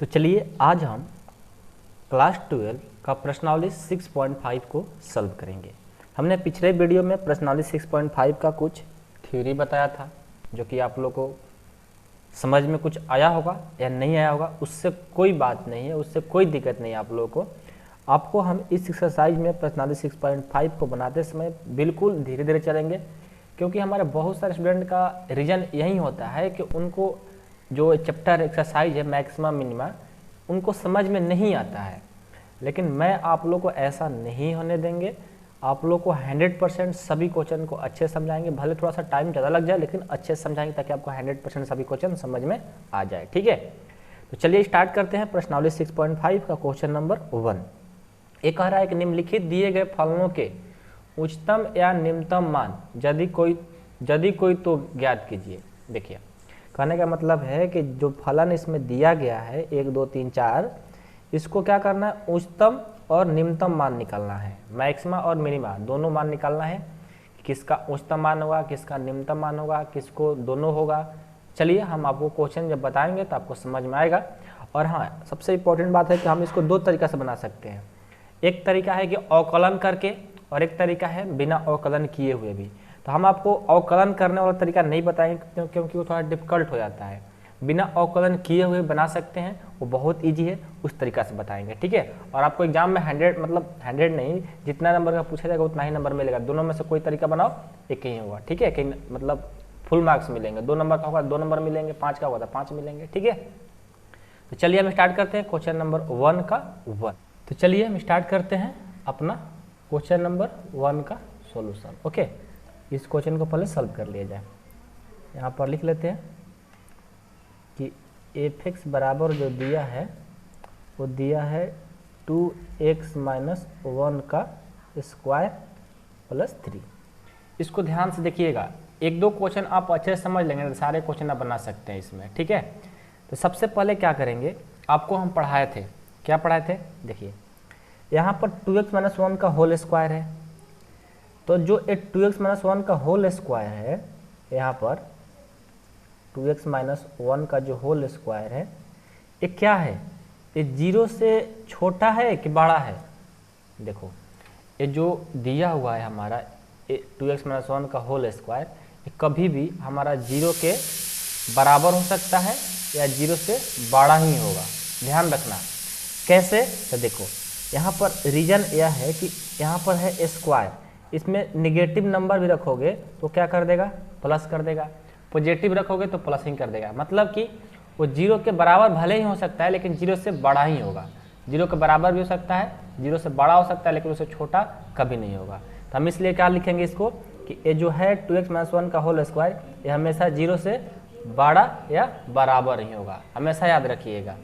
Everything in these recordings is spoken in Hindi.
तो चलिए आज हम क्लास 12 का प्रश्नावली 6.5 को सॉल्व करेंगे। हमने पिछले वीडियो में प्रश्नावली 6.5 का कुछ थ्योरी बताया था जो कि आप लोग को समझ में कुछ आया होगा या नहीं आया होगा, उससे कोई बात नहीं है, उससे कोई दिक्कत नहीं है आप लोगों को। आपको हम इस एक्सरसाइज में प्रश्नावली 6.5 को बनाते समय बिल्कुल धीरे धीरे चलेंगे, क्योंकि हमारे बहुत सारे स्टूडेंट का रीज़न यही होता है कि उनको जो चैप्टर एक्सरसाइज है मैक्सिमम मिनिमा उनको समझ में नहीं आता है। लेकिन मैं आप लोग को ऐसा नहीं होने देंगे, आप लोग को 100% सभी क्वेश्चन को अच्छे समझाएंगे। भले थोड़ा सा टाइम ज़्यादा लग जाए लेकिन अच्छे से समझाएंगे ताकि आपको 100% सभी क्वेश्चन समझ में आ जाए। ठीक है, तो चलिए स्टार्ट करते हैं प्रश्नावली 6.5 का क्वेश्चन नंबर 1। एक कह रहा है कि निम्नलिखित दिए गए फलनों के उच्चतम या निम्नतम मान यदि कोई तो ज्ञात कीजिए। देखिए कहने का मतलब है कि जो फलन इसमें दिया गया है 1 2 3 4, इसको क्या करना है, उच्चतम और निम्नतम मान निकालना है। मैक्सिमा और मिनिमा दोनों मान निकालना है, किसका उच्चतम मान होगा, किसका निम्नतम मान होगा, किसको दोनों होगा। चलिए हम आपको क्वेश्चन जब बताएंगे तो आपको समझ में आएगा। और हाँ, सबसे इम्पोर्टेंट बात है कि हम इसको दो तरीका से बना सकते हैं। एक तरीका है कि अवकलन करके और एक तरीका है बिना अवकलन किए हुए भी। तो हम आपको अवकलन करने वाला तरीका नहीं बताएंगे क्योंकि वो थोड़ा डिफिकल्ट हो जाता है। बिना अवकलन किए हुए बना सकते हैं, वो बहुत इजी है, उस तरीका से बताएंगे। ठीक है, और आपको एग्जाम में 100 नहीं, जितना नंबर का पूछा जाएगा उतना ही नंबर मिलेगा। दोनों में से कोई तरीका बनाओ, एक ही होगा। ठीक है, कहीं मतलब फुल मार्क्स मिलेंगे। 2 नंबर का होगा 2 नंबर मिलेंगे, 5 का होगा 5 मिलेंगे। ठीक है, तो चलिए हम स्टार्ट करते हैं क्वेश्चन नंबर 1 का 1। तो चलिए हम स्टार्ट करते हैं अपना क्वेश्चन नंबर 1 का सॉल्यूशन। ओके, इस क्वेश्चन को पहले सॉल्व कर लिया जाए। यहाँ पर लिख लेते हैं कि f(x) बराबर जो दिया है वो दिया है 2x - 1 का स्क्वायर प्लस 3। इसको ध्यान से देखिएगा, 1-2 क्वेश्चन आप अच्छे से समझ लेंगे तो सारे क्वेश्चन आप बना सकते हैं इसमें। ठीक है, तो सबसे पहले क्या करेंगे, आपको हम पढ़ाए थे, क्या पढ़ाए थे, देखिए यहाँ पर 2x - 1 का होल स्क्वायर है। तो जो 2x - 1 का होल स्क्वायर है, यहाँ पर 2x - 1 का जो होल स्क्वायर है, ये क्या है, ये 0 से छोटा है कि बड़ा है। देखो ये जो दिया हुआ है हमारा 2x - 1 का होल स्क्वायर, ये कभी भी हमारा 0 के बराबर हो सकता है या 0 से बड़ा ही होगा। ध्यान रखना कैसे, तो देखो यहाँ पर रीजन यह है कि यहाँ पर है स्क्वायर, इसमें निगेटिव नंबर भी रखोगे तो क्या कर देगा, प्लस कर देगा। पॉजिटिव रखोगे तो प्लस ही कर देगा। मतलब कि वो 0 के बराबर भले ही हो सकता है लेकिन 0 से बड़ा ही होगा। 0 के बराबर भी हो सकता है, 0 से बड़ा हो सकता है, लेकिन उससे छोटा कभी नहीं होगा। तो हम इसलिए क्या लिखेंगे इसको कि ये जो है 2x - 1 का होल स्क्वायर, ये हमेशा 0 से बड़ा या बराबर ही होगा, हमेशा याद रखिएगा।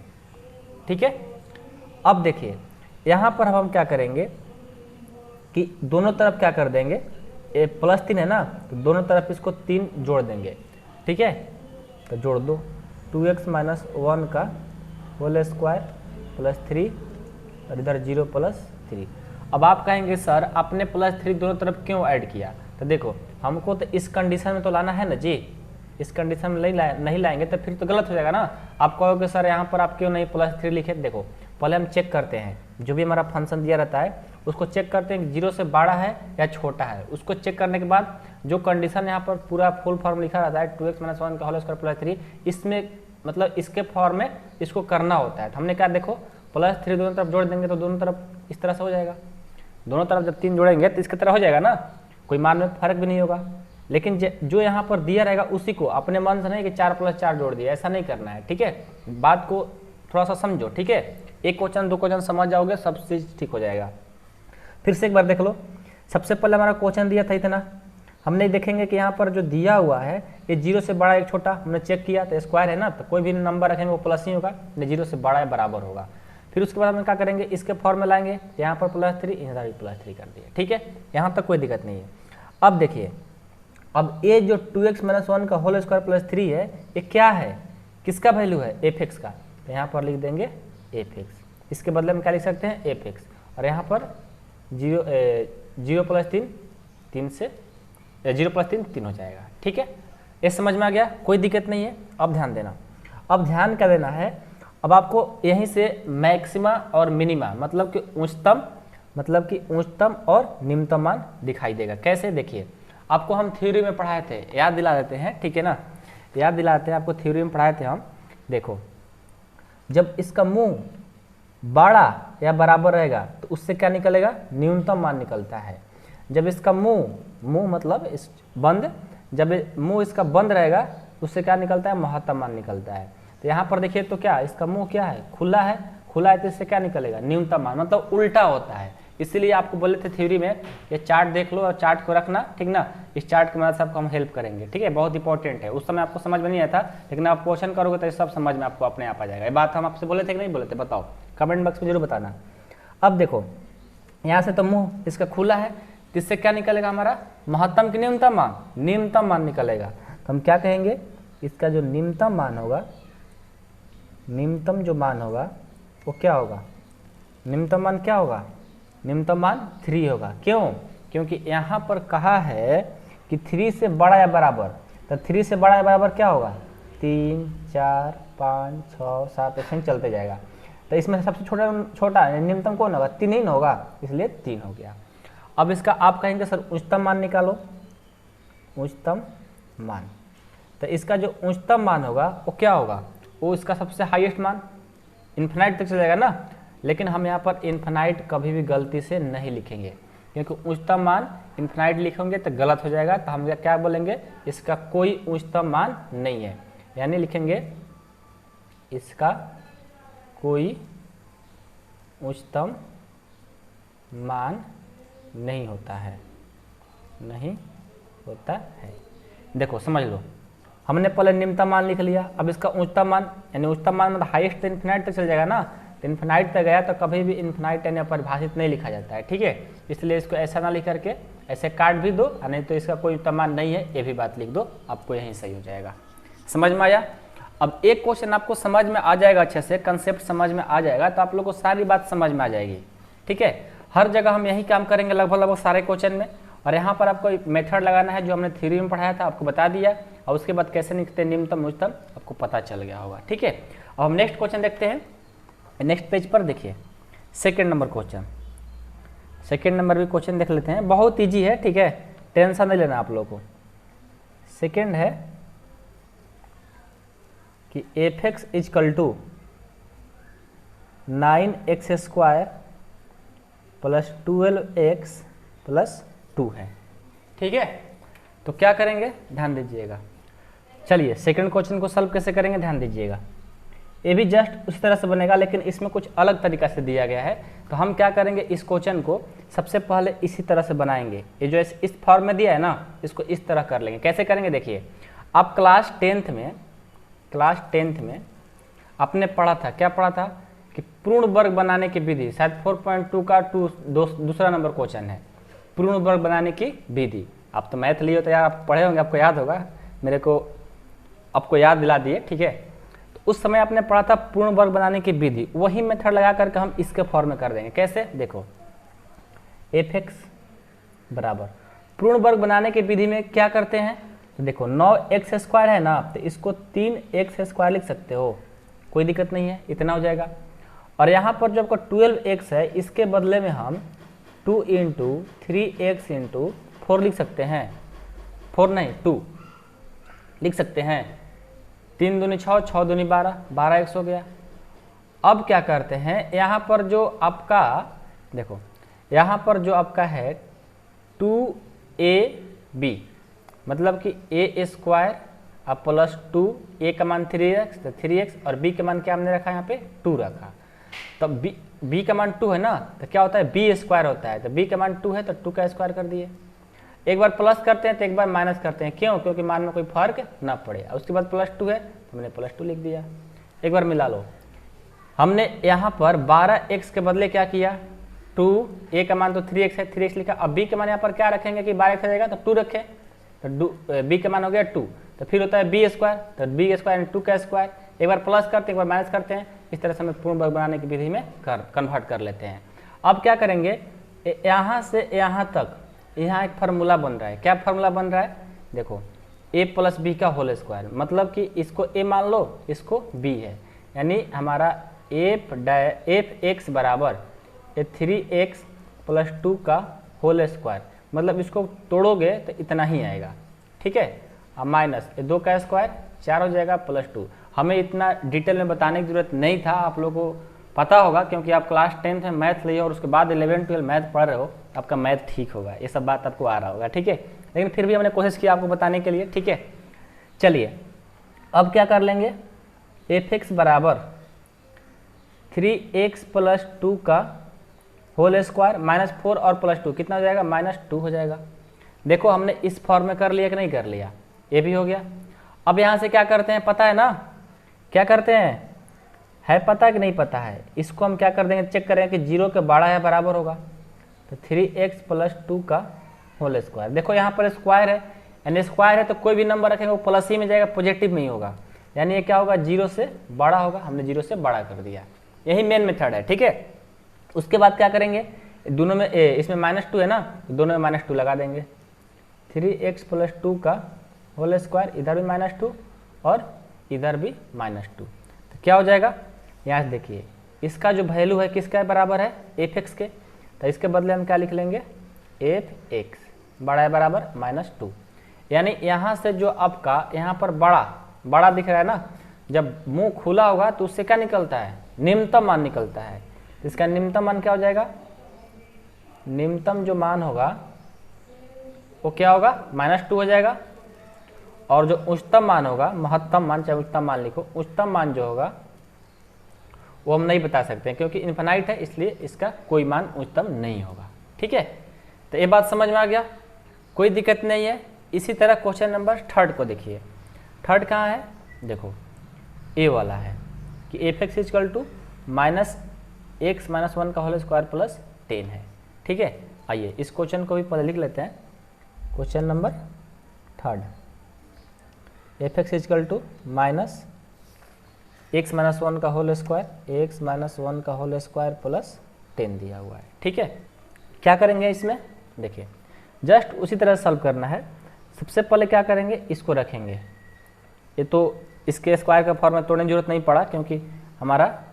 ठीक है, अब देखिए यहाँ पर हम क्या करेंगे कि दोनों तरफ क्या कर देंगे, ये +3 है ना, तो दोनों तरफ इसको 3 जोड़ देंगे। ठीक है, तो जोड़ दो 2x - 1 का होल स्क्वायर प्लस 3 और इधर 0 + 3। अब आप कहेंगे सर आपने +3 दोनों तरफ क्यों ऐड किया, तो देखो हमको तो इस कंडीशन में तो लाना है ना जी, इस कंडीशन में नहीं लाएंगे तो फिर तो गलत हो जाएगा ना। आप कहोगे सर यहाँ पर आप क्यों नहीं +3 लिखे। देखो पहले हम चेक करते हैं, जो भी हमारा फंक्शन दिया रहता है उसको चेक करते हैं कि 0 से बड़ा है या छोटा है। उसको चेक करने के बाद जो कंडीशन यहाँ पर पूरा फुल फॉर्म लिखा रहता है 2x - 1 का होल स्क्वायर प्लस 3, इसमें मतलब इसके फॉर्म में इसको करना होता है। तो हमने क्या, देखो +3 दोनों तरफ जोड़ देंगे तो दोनों तरफ इस तरह से हो जाएगा। दोनों तरफ जब 3 जोड़ेंगे तो इसकी तरह हो जाएगा ना, कोई मान में फर्क भी नहीं होगा। लेकिन जो यहाँ पर दिया रहेगा उसी को अपने मन से नहीं कि 4 + 4 जोड़ दिया, ऐसा नहीं करना है। ठीक है, बात को थोड़ा सा समझो। ठीक है, एक क्वेश्चन 2 क्वेश्चन समझ जाओगे सब चीज़ ठीक हो जाएगा। फिर से एक बार देख लो, सबसे पहले हमारा क्वेश्चन दिया था इतना, हमने देखेंगे कि यहाँ पर जो दिया हुआ है ये 0 से बड़ा एक छोटा, हमने चेक किया तो स्क्वायर है ना, तो कोई भी नंबर रखेंगे वो प्लस ही होगा, 0 से बड़ा या बराबर होगा। फिर उसके बाद हम क्या करेंगे, इसके फॉर्म में लाएंगे, यहाँ पर +3 इधर भी +3 कर दिया। ठीक है, यहाँ तक कोई दिक्कत नहीं है। अब देखिए, अब ये जो 2x - 1 का होल स्क्वायर प्लस 3 है, ये क्या है, किसका वैल्यू है, f(x) का। तो यहाँ पर लिख देंगे f(x), इसके बदले में क्या लिख सकते हैं, f(x), और यहाँ पर 0 + 3 3 से 0 + 3 3 हो जाएगा। ठीक है, ये समझ में आ गया, कोई दिक्कत नहीं है। अब ध्यान देना, अब ध्यान क्या देना है, अब आपको यहीं से मैक्सिमा और मिनिमा मतलब कि उच्चतम और निम्नतम मान दिखाई देगा। कैसे, देखिए आपको हम थ्योरी में पढ़ाए थे, याद दिला देते हैं, ठीक है ना, याद दिलाते हैं, आपको थ्योरी में पढ़ाए थे हम। देखो जब इसका मुंह बड़ा या बराबर रहेगा तो उससे क्या निकलेगा, न्यूनतम मान निकलता है। जब इसका मुंह मतलब इस बंद, जब मुंह इसका बंद रहेगा तो उससे क्या निकलता है, महत्तम मान निकलता है। तो यहाँ पर देखिए तो क्या इसका मुंह क्या है, खुला है, खुला है तो इससे क्या निकलेगा, न्यूनतम मान, मतलब उल्टा होता है। इसीलिए आपको बोले थे थ्योरी में ये चार्ट देख लो और चार्ट को रखना, ठीक ना, इस चार्ट की मदद से आपको हम हेल्प करेंगे, ठीक है, बहुत इंपॉर्टेंट है। उस समय आपको समझ में नहीं आया था, लेकिन आप क्वेश्चन करोगे तो ये सब समझ में आपको अपने आप आ जाएगा। ये बात हम आपसे बोले थे कि नहीं बोले थे, बताओ कमेंट बॉक्स में जरूर बताना। अब देखो यहाँ से तो मुंह इसका खुला है तो इससे क्या निकलेगा हमारा, महत्तम की न्यूनतम मान, न्यूनतम मान निकलेगा। तो हम क्या कहेंगे, इसका जो न्यूनतम मान होगा, न्यूनतम जो मान होगा वो क्या होगा, न्यूनतम मान क्या होगा, न्यूनतम मान 3 होगा। क्यों, क्योंकि यहाँ पर कहा है कि 3 से बड़ा या बराबर, तो 3 से बड़ा या बराबर क्या होगा, 3, 4, 5, 6, 7 ऐसे चलते जाएगा। तो इसमें सबसे छोटा न्यूनतम कौन होगा, 3 ही होगा, इसलिए 3 हो गया। अब इसका आप कहेंगे सर उच्चतम मान निकालो, उच्चतम मान। तो इसका जो उच्चतम मान होगा वो क्या होगा, वो इसका सबसे हाईएस्ट मान, इन्फिनाइट तक चल जाएगा ना। लेकिन हम यहाँ पर इन्फिनाइट कभी भी गलती से नहीं लिखेंगे, क्योंकि उच्चतम मान इन्फिनाइट लिखेंगे तो गलत हो जाएगा। तो हम क्या बोलेंगे, इसका कोई उच्चतम मान नहीं है, यानी लिखेंगे इसका कोई उच्चतम मान नहीं होता है, नहीं होता है। देखो समझ लो, हमने पहले निम्नतम मान लिख लिया, अब इसका उच्चतम मान, यानी उच्चतम मान मतलब हाईएस्ट तो इन्फिनाइट तक चल जाएगा ना। तो इन्फिनाइट तक गया तो कभी भी इन्फिनाइट यानी अपरिभाषित नहीं लिखा जाता है, ठीक है। इसलिए इसको ऐसा ना लिख करके ऐसे काट भी दो, नहीं तो इसका कोई उच्चतम मान नहीं है, ये भी बात लिख दो, आपको यहीं सही हो जाएगा। समझ में आया। अब एक क्वेश्चन आपको समझ में आ जाएगा, अच्छे से कंसेप्ट समझ में आ जाएगा तो आप लोग को सारी बात समझ में आ जाएगी, ठीक है। हर जगह हम यही काम करेंगे लगभग सारे क्वेश्चन में। और यहाँ पर आपको मेथड लगाना है जो हमने थ्योरी में पढ़ाया था, आपको बता दिया, और उसके बाद कैसे निकलते निम्नतम उच्चतम आपको पता चल गया होगा, ठीक है। अब हम नेक्स्ट क्वेश्चन देखते हैं। नेक्स्ट पेज पर देखिए second number question, second number भी क्वेश्चन देख लेते हैं, बहुत इजी है, ठीक है, टेंशन नहीं लेना आप लोगों को। सेकंड है कि f(x) = 9x² + 12x + 2 है, ठीक है। तो क्या करेंगे, ध्यान दीजिएगा। चलिए सेकंड क्वेश्चन को सॉल्व कैसे करेंगे, ध्यान दीजिएगा। ये भी जस्ट उसी तरह से बनेगा, लेकिन इसमें कुछ अलग तरीका से दिया गया है। तो हम क्या करेंगे, इस क्वेश्चन को सबसे पहले इसी तरह से बनाएंगे। ये जो इस फॉर्म में दिया है ना, इसको इस तरह कर लेंगे। कैसे करेंगे, देखिए आप क्लास 10th में आपने पढ़ा था, क्या पढ़ा था कि पूर्ण वर्ग बनाने की विधि, शायद 4.2 का दूसरा नंबर क्वेश्चन है, पूर्ण वर्ग बनाने की विधि। आप तो मैथ लिए हो तो यार आप पढ़े होंगे, आपको याद होगा, मेरे को आपको याद दिला दिए, ठीक है। तो उस समय आपने पढ़ा था पूर्ण वर्ग बनाने की विधि, वही मेथड लगा करके हम इसके फॉर्म में कर देंगे। कैसे, देखो f(x) बराबर पूर्ण वर्ग बनाने की विधि में क्या करते हैं, तो देखो 9x² है ना, तो इसको 3x² लिख सकते हो, कोई दिक्कत नहीं है, इतना हो जाएगा। और यहाँ पर जो आपका 12x है, इसके बदले में हम 2 × 3x × 4 लिख सकते हैं, 4 नहीं 2 लिख सकते हैं। 3 दूनी 6, 6 दूनी 12, 12x हो गया। अब क्या करते हैं, यहाँ पर जो आपका देखो, यहाँ पर जो आपका है 2ab मतलब कि a² अब +2, a का मान 3x, तो 3x, और b का मान क्या हमने रखा, यहाँ पे 2 रखा। तो b का मान 2 है ना, तो क्या होता है, b² होता है। तो b का मान 2 है तो 2 का स्क्वायर कर दिए। एक बार प्लस करते हैं तो एक बार माइनस करते हैं, क्यों, क्योंकि मान में कोई फर्क ना पड़े। उसके बाद +2 है तो हमने +2 लिख दिया। एक बार मिला लो, हमने यहाँ पर 12x के बदले क्या किया, 2, a का मान तो 3x है, 3x लिखा। अब b के मान यहाँ पर क्या रखेंगे कि 12x आ जाएगा, तो 2 रखें, तो b का मान हो गया 2, तो फिर होता है b², तो b² यानी 2 का स्क्वायर। एक बार प्लस करते हैं, एक बार माइनस करते हैं, इस तरह से हम पूर्ण वर्ग बनाने की विधि में कन्वर्ट कर लेते हैं। अब क्या करेंगे, यहाँ से यहाँ तक यहाँ एक फार्मूला बन रहा है। क्या फार्मूला बन रहा है, देखो a + b का होल स्क्वायर, मतलब कि इसको a मान लो, इसको b है, यानी हमारा एफ एक्स बराबर 3x + 2 का होल स्क्वायर, मतलब इसको तोड़ोगे तो इतना ही आएगा, ठीक है। अब माइनस 2 का स्क्वायर 4 हो जाएगा +2। हमें इतना डिटेल में बताने की जरूरत नहीं था, आप लोगों को पता होगा क्योंकि आप क्लास 10th में मैथ लिए और उसके बाद 11-12 मैथ पढ़ रहे हो, आपका मैथ ठीक होगा, ये सब बात आपको आ रहा होगा, ठीक है। लेकिन फिर भी हमने कोशिश की आपको बताने के लिए, ठीक है। चलिए अब क्या कर लेंगे, एफ एक्स बराबर 3x + 2 का होल स्क्वायर -4 और +2 कितना हो जाएगा, -2 हो जाएगा। देखो हमने इस फॉर्म में कर लिया कि नहीं कर लिया, ये भी हो गया। अब यहाँ से क्या करते हैं पता है ना, क्या करते हैं, है पता कि नहीं पता है, इसको हम क्या कर देंगे, चेक करेंगे कि 0 के बड़ा है बराबर होगा, तो 3x + 2 का होल स्क्वायर। देखो यहाँ पर स्क्वायर है, यानी स्क्वायर है तो कोई भी नंबर रखेंगे वो प्लस ही में जाएगा, पॉजिटिव में ही होगा, यानी ये क्या होगा, 0 से बड़ा होगा। हमने 0 से बड़ा कर दिया, यही मेन मेथड है, ठीक है। उसके बाद क्या करेंगे, दोनों में इसमें -2 है ना, तो दोनों में -2 लगा देंगे। 3x + 2 का होल स्क्वायर, इधर भी -2 और इधर भी -2, तो क्या हो जाएगा, यहाँ से देखिए इसका जो वैल्यू है किसका बराबर है, एफ एक्स के, तो इसके बदले हम क्या लिख लेंगे, एफ एक्स बड़ा है बराबर -2। यानी यहाँ से जो आपका यहाँ पर बड़ा दिख रहा है ना, जब मुंह खुला होगा तो उससे क्या निकलता है, निम्नतम मान निकलता है। तो इसका निम्नतम मान क्या हो जाएगा, निम्नतम जो मान होगा वो क्या होगा, -2 हो जाएगा। और जो उच्चतम मान होगा, महत्तम मान चाहे उच्चतम मान लिखो, उच्चतम मान जो होगा वो हम नहीं बता सकते हैं क्योंकि इन्फिनाइट है, इसलिए इसका कोई मान उच्चतम नहीं होगा, ठीक है। तो ये बात समझ में आ गया, कोई दिक्कत नहीं है। इसी तरह क्वेश्चन नंबर 3 को देखिए, 3 कहाँ है, देखो ए वाला है कि एफ एक्स = -x - 1 का होल स्क्वायर +10 है, ठीक है। आइए इस क्वेश्चन को भी पहले लिख लेते हैं। Question number 3, F x = -x - 1 का होल स्क्वायर, x - 1 का होल स्क्वायर +10 दिया हुआ है, ठीक है। क्या करेंगे इसमें, देखिए जस्ट उसी तरह सॉल्व करना है। सबसे पहले क्या करेंगे, इसको रखेंगे, ये तो इसके स्क्वायर का फॉर्म में तोड़ने की जरूरत नहीं पड़ा क्योंकि हमारा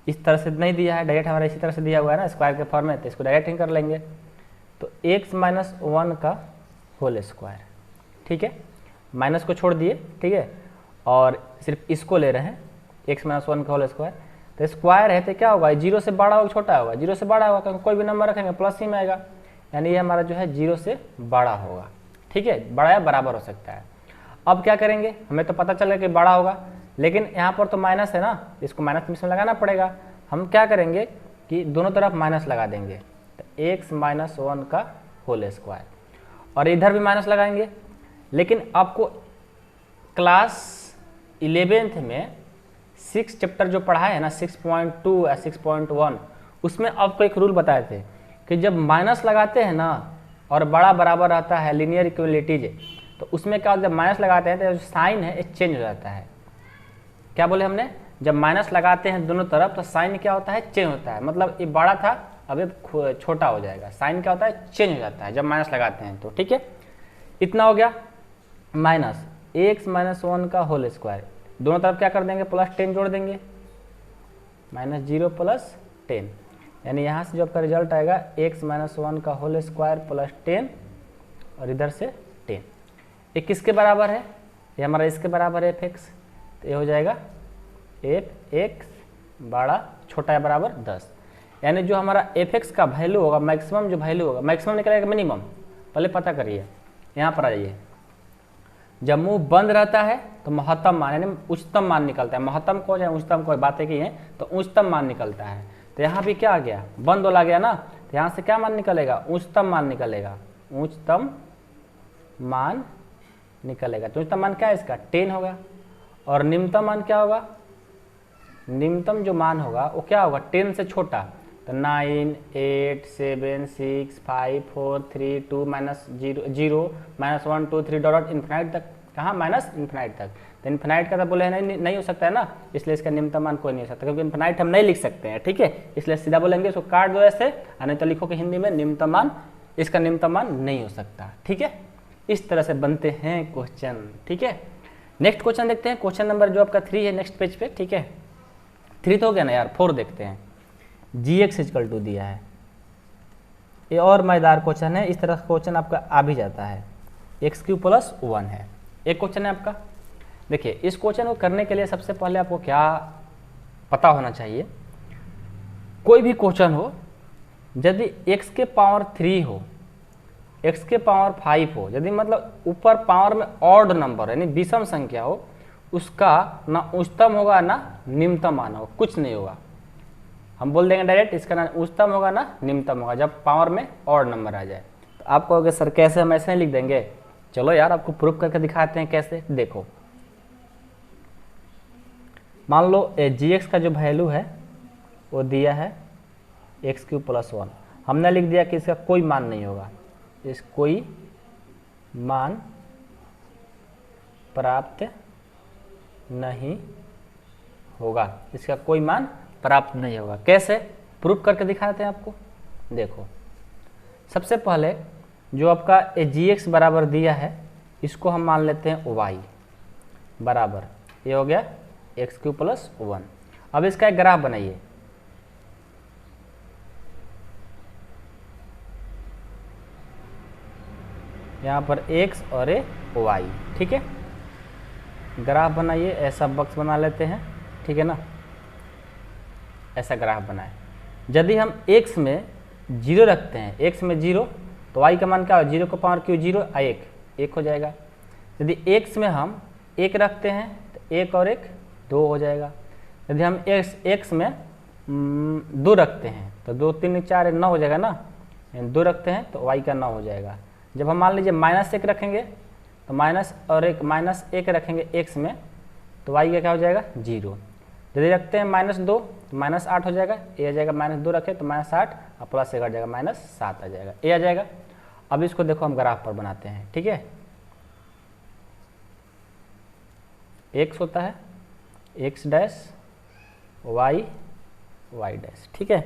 इस तरह से नहीं दिया है, डायरेक्ट हमारा इसी तरह से दिया हुआ है ना स्क्वायर के फॉर्म में, तो इसको डायरेक्ट ही कर लेंगे। तो x - 1 का होल स्क्वायर, ठीक है, माइनस को छोड़ दिए, ठीक है, और सिर्फ इसको ले रहे हैं x - 1 का होल स्क्वायर। तो स्क्वायर है तो क्या होगा, 0 से बड़ा होगा छोटा होगा, 0 से बड़ा होगा क्योंकि कोई भी नंबर रखेंगे प्लस ही में आएगा, यानी ये हमारा जो है 0 से बड़ा होगा, ठीक है, बड़ा या बराबर हो सकता है। अब क्या करेंगे, हमें तो पता चला कि बड़ा होगा, लेकिन यहाँ पर तो माइनस है ना, इसको माइनस में लगाना पड़ेगा। हम क्या करेंगे कि दोनों तरफ माइनस लगा देंगे, तो x - 1 का होल स्क्वायर, और इधर भी माइनस लगाएंगे। लेकिन आपको क्लास 11th में 6 चैप्टर जो पढ़ाए है ना, 6.2 या 6.1, उसमें आपको एक रूल बताए थे कि जब माइनस लगाते हैं ना और बड़ा बराबर रहता है लीनियर इक्वलिटीज, तो उसमें क्या होता है, जब माइनस लगाते हैं तो जो साइन है ये चेंज हो जाता है। क्या बोले हमने, जब माइनस लगाते हैं दोनों तरफ तो साइन क्या होता है, चेंज होता है, मतलब ये बड़ा था अब ये छोटा हो जाएगा, साइन क्या होता है, चेंज हो जाता है जब माइनस लगाते हैं तो, ठीक है। इतना हो गया, माइनस x - 1 का होल स्क्वायर, दोनों तरफ क्या कर देंगे, +10 जोड़ देंगे, -0 + 10, यानी यहाँ से जो आपका रिजल्ट आएगा x - 1 का होल स्क्वायर +10 और इधर से 10। ये किसके बराबर है, ये हमारा इसके बराबर है f(x), तो ये हो जाएगा f(x) बड़ा छोटा है बराबर 10, यानी जो हमारा f(x) का वैल्यू होगा, मैक्सिमम जो वैल्यू होगा, मैक्सिमम निकलेगा मिनिमम, पहले पता करिए, यहाँ पर आ जाइए। जब मुंह बंद रहता है तो महत्तम मान यानी उच्चतम मान निकलता है, महत्तम को या उच्चतम को बातें की हैं, तो उच्चतम मान निकलता है। तो यहाँ भी क्या आ गया, बंद वाला गया ना, तो यहाँ से क्या मान निकलेगा, उच्चतम मान निकलेगा, उच्चतम मान निकलेगा। तो उच्चतम मान क्या है इसका, 10 होगा। और निम्नतम मान क्या होगा, निम्नतम जो मान होगा वो क्या होगा, 10 से छोटा, तो 9 8 7 6 5 4 3 2 -0 -1 2 3 डॉट इन्फिनाइट तक, कहाँ माइनस इन्फिनाइट तक। तो इन्फिनाइट का तो बोले नहीं हो सकता है ना, इसलिए इसका निम्नतम मान कोई नहीं हो सकता क्योंकि इन्फिनाइट हम नहीं लिख सकते हैं, ठीक है, इसलिए सीधा बोलेंगे इसको काट दो ऐसे, नहीं तो लिखो कि हिंदी में निम्नतम मान, इसका निम्नतम मान नहीं हो सकता, ठीक है। इस तरह से बनते हैं क्वेश्चन, ठीक है। नेक्स्ट क्वेश्चन देखते हैं, क्वेश्चन नंबर जो आपका 3 है नेक्स्ट पेज पे, ठीक है। 3 तो हो गया ना यार, 4 देखते हैं। gx इक्वल टू दिया है, ये और मजेदार क्वेश्चन है, इस तरह का क्वेश्चन आपका आ भी जाता है। x³ प्लस 1 है, एक क्वेश्चन है आपका। देखिए इस क्वेश्चन को करने के लिए सबसे पहले आपको क्या पता होना चाहिए, कोई भी क्वेश्चन हो यदि x के पावर 3 हो, x के पावर 5 हो, यदि मतलब ऊपर पावर में ऑड नंबर यानी विषम संख्या हो, उसका ना उच्चतम होगा ना निम्नतम मान होगा, कुछ नहीं होगा। हम बोल देंगे डायरेक्ट, इसका ना उच्चतम होगा ना निम्नतम होगा जब पावर में ऑड नंबर आ जाए। तो आप कहोगे सर कैसे, हम ऐसे नहीं लिख देंगे। चलो यार आपको प्रूफ करके दिखाते हैं कैसे। देखो मान लो gx का जो वैल्यू है वो दिया है x³ प्लस 1, हमने लिख दिया कि इसका कोई मान नहीं होगा, इस कोई मान प्राप्त नहीं होगा, इसका कोई मान प्राप्त नहीं होगा। कैसे प्रूफ करके दिखाते हैं आपको। देखो सबसे पहले जो आपका gx बराबर दिया है, इसको हम मान लेते हैं y बराबर, ये हो गया x³ प्लस 1। अब इसका एक ग्राफ बनाइए, यहाँ पर x और y, ठीक है। ग्राफ बनाइए, ऐसा बक्स बना लेते हैं, ठीक है ना, ऐसा ग्राफ बनाए। यदि हम x में 0 रखते हैं, x में 0 तो y का मान क्या हो, 0 का पावर क्यों 0, 1 हो जाएगा। यदि x में हम 1 रखते हैं तो 1 और 1 2 हो जाएगा। यदि हम x में 2 रखते हैं तो 2 3 4 9 हो जाएगा ना, 2 रखते हैं तो y का 9 हो जाएगा। जब हम मान लीजिए -1 रखेंगे तो -1 रखेंगे x में तो y का क्या हो जाएगा 0। यदि रखते हैं -2 तो -8 हो जाएगा, ये आ जाएगा, -2 रखें तो -8 और प्लस 1 आ जाएगा, -7 आ जाएगा, ये आ जाएगा। अब इसको देखो हम ग्राफ पर बनाते हैं, ठीक है। x होता है x डैश y डैश, ठीक है।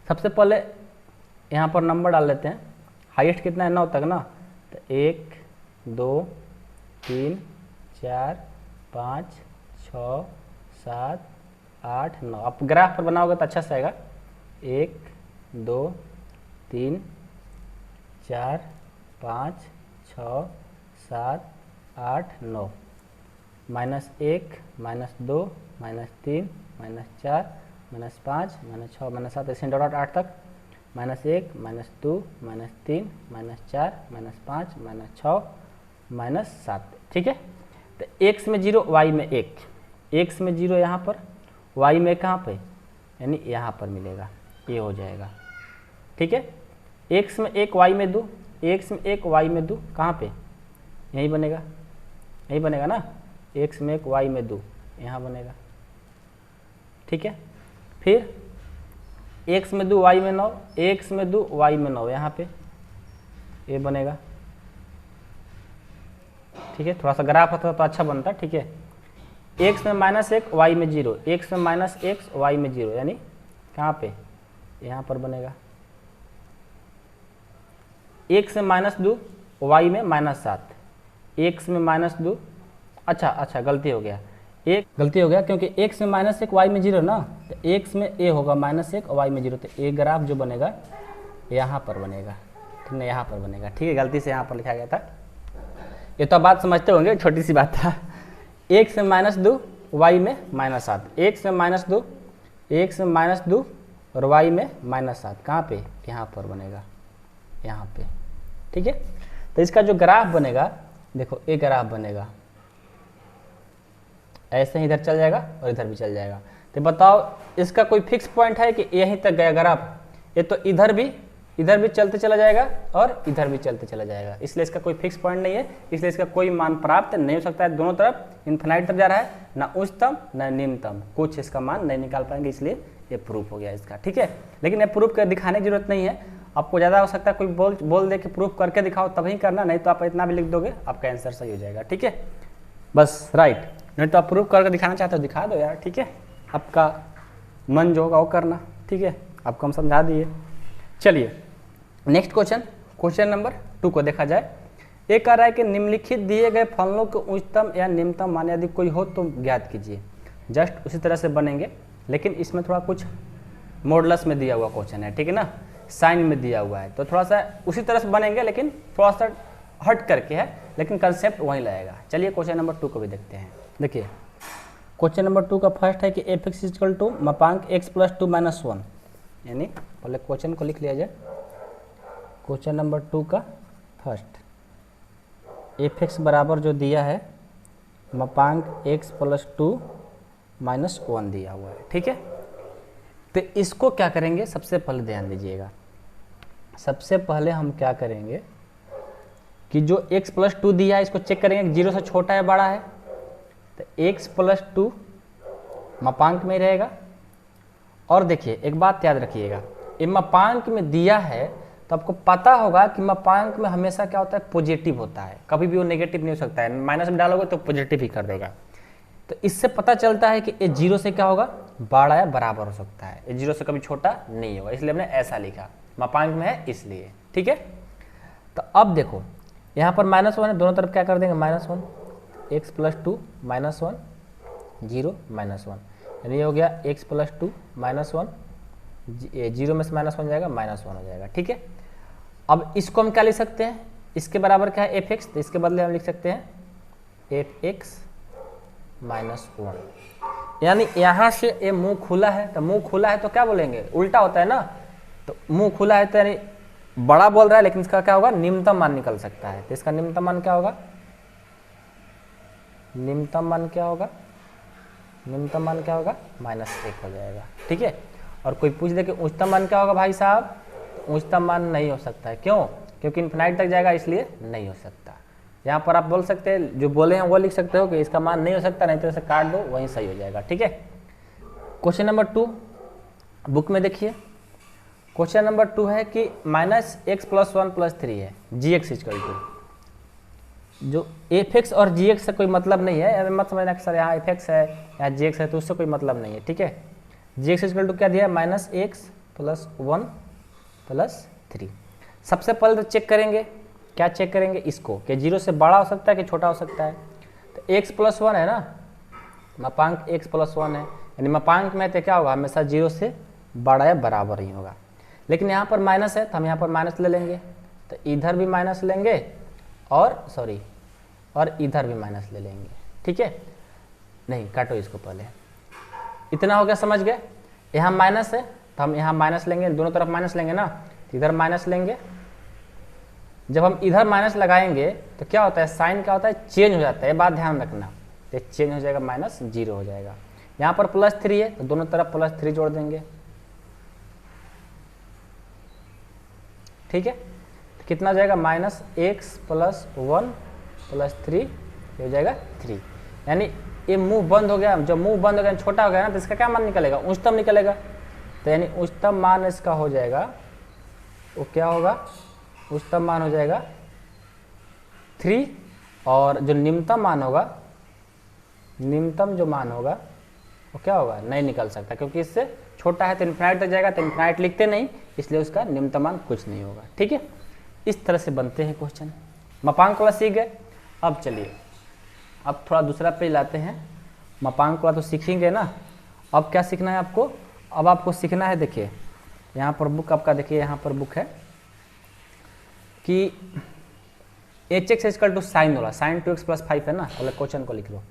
सबसे पहले यहाँ पर नंबर डाल लेते हैं, हाईएस्ट कितना है 9 तक ना, तो 1 2 3 4 5 6 7 8 9। आप ग्राफ पर बनाओगे तो अच्छा से आएगा, 1 2 3 4 5 6 7 8 9, -1 -2 -3 -4 -5 -6 -7 ऐसे डॉट 8 तक, -1 -2 -3 -4 -5 -6 -7, ठीक है। तो x में 0 y में 1, x में 0 यहाँ पर, y में कहाँ पे, यानी यहाँ पर मिलेगा, ये हो जाएगा, ठीक है। x में 1 y में 2, x में 1 y में 2 कहाँ पे, यही बनेगा, यही बनेगा ना, x में 1 y में 2 यहाँ बनेगा, ठीक है। फिर x में 2 y में 9, x में 2 y में 9 यहाँ पे ये बनेगा, ठीक है। थोड़ा सा ग्राफ होता तो अच्छा बनता, ठीक है। x में -1 y में 0, x में -x y में 0 यानी कहाँ पे, यहाँ पर बनेगा। x में -2 y में -7, x में -2, अच्छा गलती हो गया, एक गलती हो गया क्योंकि x में -1 y में 0 ना, तो x में a होगा -1 और y में 0, तो a ग्राफ जो बनेगा यहाँ पर बनेगा, ठीक है, यहाँ पर बनेगा, ठीक है। गलती से यहाँ पर लिखा गया था, ये तो बात समझते होंगे, छोटी सी बात था। x में -2 y में -7, x में -2 x में -2 और y में -7 कहाँ पे, यहाँ पर बनेगा, यहाँ पे, ठीक है। तो इसका जो ग्राफ बनेगा, देखो एक ग्राफ बनेगा, ऐसे ही इधर चल जाएगा और इधर भी चल जाएगा। तो बताओ इसका कोई फिक्स पॉइंट है कि यहीं तक गया ग्राफ, ये तो इधर भी चलते चला जाएगा और इधर भी चलते चला जाएगा, इसलिए इसका कोई फिक्स पॉइंट नहीं है, इसलिए इसका कोई मान प्राप्त नहीं हो सकता है। दोनों तरफ इन्फिनाइट तरफ जा रहा है, ना उच्चतम ना निम्नतम, कुछ इसका मान नहीं निकाल पाएंगे, इसलिए ये प्रूफ हो गया इसका, ठीक है। लेकिन ये प्रूफ कर दिखाने की जरूरत नहीं है, आपको ज़्यादा हो सकता है कोई बोल दे कि प्रूफ करके दिखाओ तभी करना, नहीं तो आप इतना भी लिख दोगे आपका आंसर सही हो जाएगा, ठीक है। बस राइट, नहीं तो आप प्रूफ करके दिखाना चाहते हो दिखा दो यार, ठीक है। आपका मन जो होगा वो करना, ठीक है। आपको हम समझा दिए। चलिए नेक्स्ट क्वेश्चन नंबर 2 को देखा जाए। ये कह रहा है कि निम्नलिखित दिए गए फलनों के उच्चतम या निम्नतम मान यदि कोई हो तो ज्ञात कीजिए। जस्ट उसी तरह से बनेंगे, लेकिन इसमें थोड़ा कुछ मॉडुलस में दिया हुआ क्वेश्चन है, ठीक है ना, साइन में दिया हुआ है, तो थोड़ा सा उसी तरह से बनेंगे लेकिन थोड़ा सा हट करके है, लेकिन कंसेप्ट वहीं लगेगा। चलिए क्वेश्चन नंबर 2 को भी देखते हैं। देखिए क्वेश्चन नंबर 2 का फर्स्ट है कि एफ एक्स इक्वल टू मापांक x प्लस 2 माइनस 1, यानी पहले क्वेश्चन को लिख लिया जाए। क्वेश्चन नंबर 2 का फर्स्ट एफ एक्स बराबर जो दिया है मापांक x प्लस 2 माइनस 1 दिया हुआ है, ठीक है। तो इसको क्या करेंगे, सबसे पहले ध्यान दीजिएगा, सबसे पहले हम क्या करेंगे कि जो x प्लस 2 दिया है इसको चेक करेंगे 0 से छोटा है बड़ा है, तो x प्लस 2 मापांक में रहेगा। और देखिए एक बात याद रखिएगा, ये मापांक में दिया है तो आपको पता होगा कि मापांक में हमेशा क्या होता है, पॉजिटिव होता है, कभी भी वो नेगेटिव नहीं हो सकता है, माइनस में डालोगे तो पॉजिटिव ही कर देगा। तो इससे पता चलता है कि ये 0 से क्या होगा, बड़ा या बराबर हो सकता है, ये 0 से कभी छोटा नहीं होगा, इसलिए हमने ऐसा लिखा, मापांक में है इसलिए, ठीक है। तो अब देखो यहाँ पर -1 है, दोनों तरफ क्या कर देंगे -1, x प्लस 2 माइनस 1 0 माइनस 1, यानी ये हो गया x प्लस 2 माइनस 1, 0 में से -1 जाएगा -1 हो जाएगा, ठीक है। अब इसको हम क्या लिख सकते हैं, इसके बराबर क्या है एफ एक्स, तो इसके बदले हम लिख सकते हैं एफ एक्स माइनस 1, यानी यहाँ से ये मुंह खुला है, तो मुंह खुला है तो क्या बोलेंगे, उल्टा होता है ना, तो मुंह खुला है तो यानी बड़ा बोल रहा है, लेकिन इसका क्या होगा, निम्नतम मान निकल सकता है, तो इसका निम्नतम मान क्या होगा, निम्नतम मान क्या होगा, निम्नतम मान क्या होगा, -1 हो जाएगा, ठीक है। और कोई पूछ दे कि उच्चतम मान क्या होगा भाई साहब, उच्चतम मान नहीं हो सकता है, क्यों, क्योंकि इन्फिनाइट तक जाएगा इसलिए नहीं हो सकता। यहाँ पर आप बोल सकते हैं, जो बोले हैं वो लिख सकते हो कि इसका मान नहीं हो सकता, नहीं तो इसे काट दो, वहीं सही हो जाएगा, ठीक है। क्वेश्चन नंबर 2 बुक में देखिए, क्वेश्चन नंबर 2 है कि -x प्लस 1 प्लस 3 है, जी एक्स इक्वल टू, जो एफ एक्स और जी एक्स से कोई मतलब नहीं है, अभी मत समझना कि सर यहाँ एफ एक्स है यहाँ जी एक्स है, तो उससे कोई मतलब नहीं है, ठीक है। जी एक्स इक्वल टू क्या दिया है, -x प्लस 1 प्लस 3। सबसे पहले तो चेक करेंगे, क्या चेक करेंगे, इसको कि 0 से बड़ा हो सकता है कि छोटा हो सकता है, तो x प्लस 1 है ना, मापांक x प्लस 1 है, यानी मापांक में तो क्या होगा, हमेशा 0 से बड़ा या बराबर ही होगा। लेकिन यहाँ पर माइनस है तो हम यहाँ पर माइनस ले लेंगे, तो इधर भी माइनस लेंगे और इधर भी माइनस ले लेंगे, ठीक है। नहीं काटो इसको पहले, इतना हो गया, समझ गए। यहाँ माइनस है तो हम यहाँ माइनस लेंगे, दोनों तरफ माइनस लेंगे ना, इधर माइनस लेंगे। जब हम इधर माइनस लगाएंगे तो क्या होता है, साइन क्या होता है, चेंज हो जाता है, ये बात ध्यान रखना, तो चेंज हो जाएगा, -0 हो जाएगा। यहाँ पर +3 है तो दोनों तरफ +3 जोड़ देंगे, ठीक है। तो कितना हो जाएगा, -x प्लस 1 प्लस 3 हो जाएगा 3, यानी ये मुंह बंद हो गया, जब मुंह बंद हो गया छोटा हो गया ना, तो इसका क्या मान निकलेगा, उच्चतम निकलेगा, तो यानी उच्चतम मान इसका हो जाएगा, वो क्या होगा, उच्चतम मान हो जाएगा 3, और जो निम्नतम मान होगा, निम्नतम जो मान होगा वो क्या होगा, नहीं निकल सकता, क्योंकि इससे छोटा है तो इन्फिनाइट तक जाएगा, तो इन्फिनाइट लिखते नहीं, इसलिए उसका निम्नतम मान कुछ नहीं होगा, ठीक है। इस तरह से बनते हैं क्वेश्चन। मापांक वाला सीख गए, अब चलिए अब थोड़ा दूसरा पेज लाते हैं। मापांक वाला तो सीखेंगे ना, अब क्या सीखना है आपको, अब आपको सीखना है, देखिए यहाँ पर बुक आपका, देखिए यहाँ पर बुक है कि H x equal to sine वाला, sin 2x प्लस 5 है ना, पहले क्वेश्चन को लिख लो।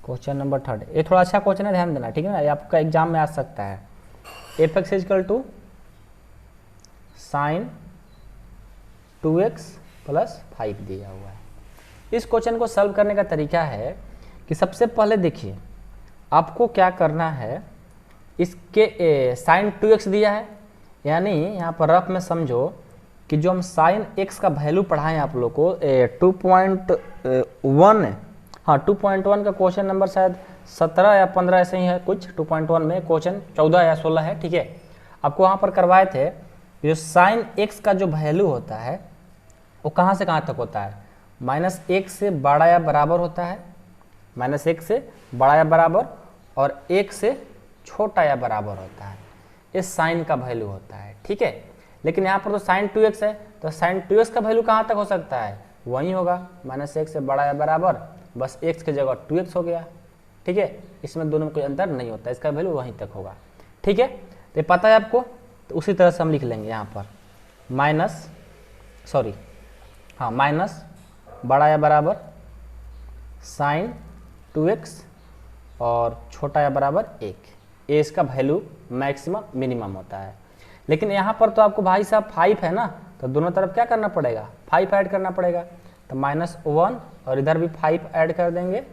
क्वेश्चन नंबर 3, ये थोड़ा अच्छा क्वेश्चन है, ध्यान देना, ठीक है ना, ये आपका एग्जाम में आ सकता है। F x equal to sin 2x plus 5 दिया हुआ है। इस क्वेश्चन को सॉल्व करने का तरीका है कि सबसे पहले देखिए आपको क्या करना है, इसके sin 2x दिया है, यानी यहाँ पर रफ में समझो कि जो हम sin x का वैल्यू पढ़ाएं आप लोग को 2.1 है, हाँ 2.1 का क्वेश्चन नंबर शायद 17 या 15 ऐसे ही है कुछ, 2.1 में क्वेश्चन 14 या 16 है, ठीक है। आपको वहाँ पर करवाए थे, जो sin x का जो वैल्यू होता है वो कहाँ से कहाँ तक होता है, -1 से बड़ा या बराबर होता है, -1 से बड़ा या बराबर, और 1 से छोटा या बराबर होता है, ये साइन का वैल्यू होता है, ठीक है। लेकिन यहाँ पर तो sin 2x है, तो sin 2x का वैल्यू कहाँ तक हो सकता है, वही होगा, -1 से बड़ा या बराबर, बस x की जगह 2x हो गया, ठीक है, इसमें दोनों में कोई अंतर नहीं होता, इसका वैल्यू वहीं तक होगा। ठीक है, तो पता है आपको, तो उसी तरह से हम लिख लेंगे यहाँ पर माइनस बड़ा या बराबर साइन 2x और छोटा या बराबर 1, ये इसका वैल्यू मैक्सिमम मिनिमम होता है। लेकिन यहाँ पर तो आपको भाई साहब 5 है ना, तो दोनों तरफ क्या करना पड़ेगा, 5 ऐड करना पड़ेगा, तो -1 और इधर भी 5 ऐड कर देंगे,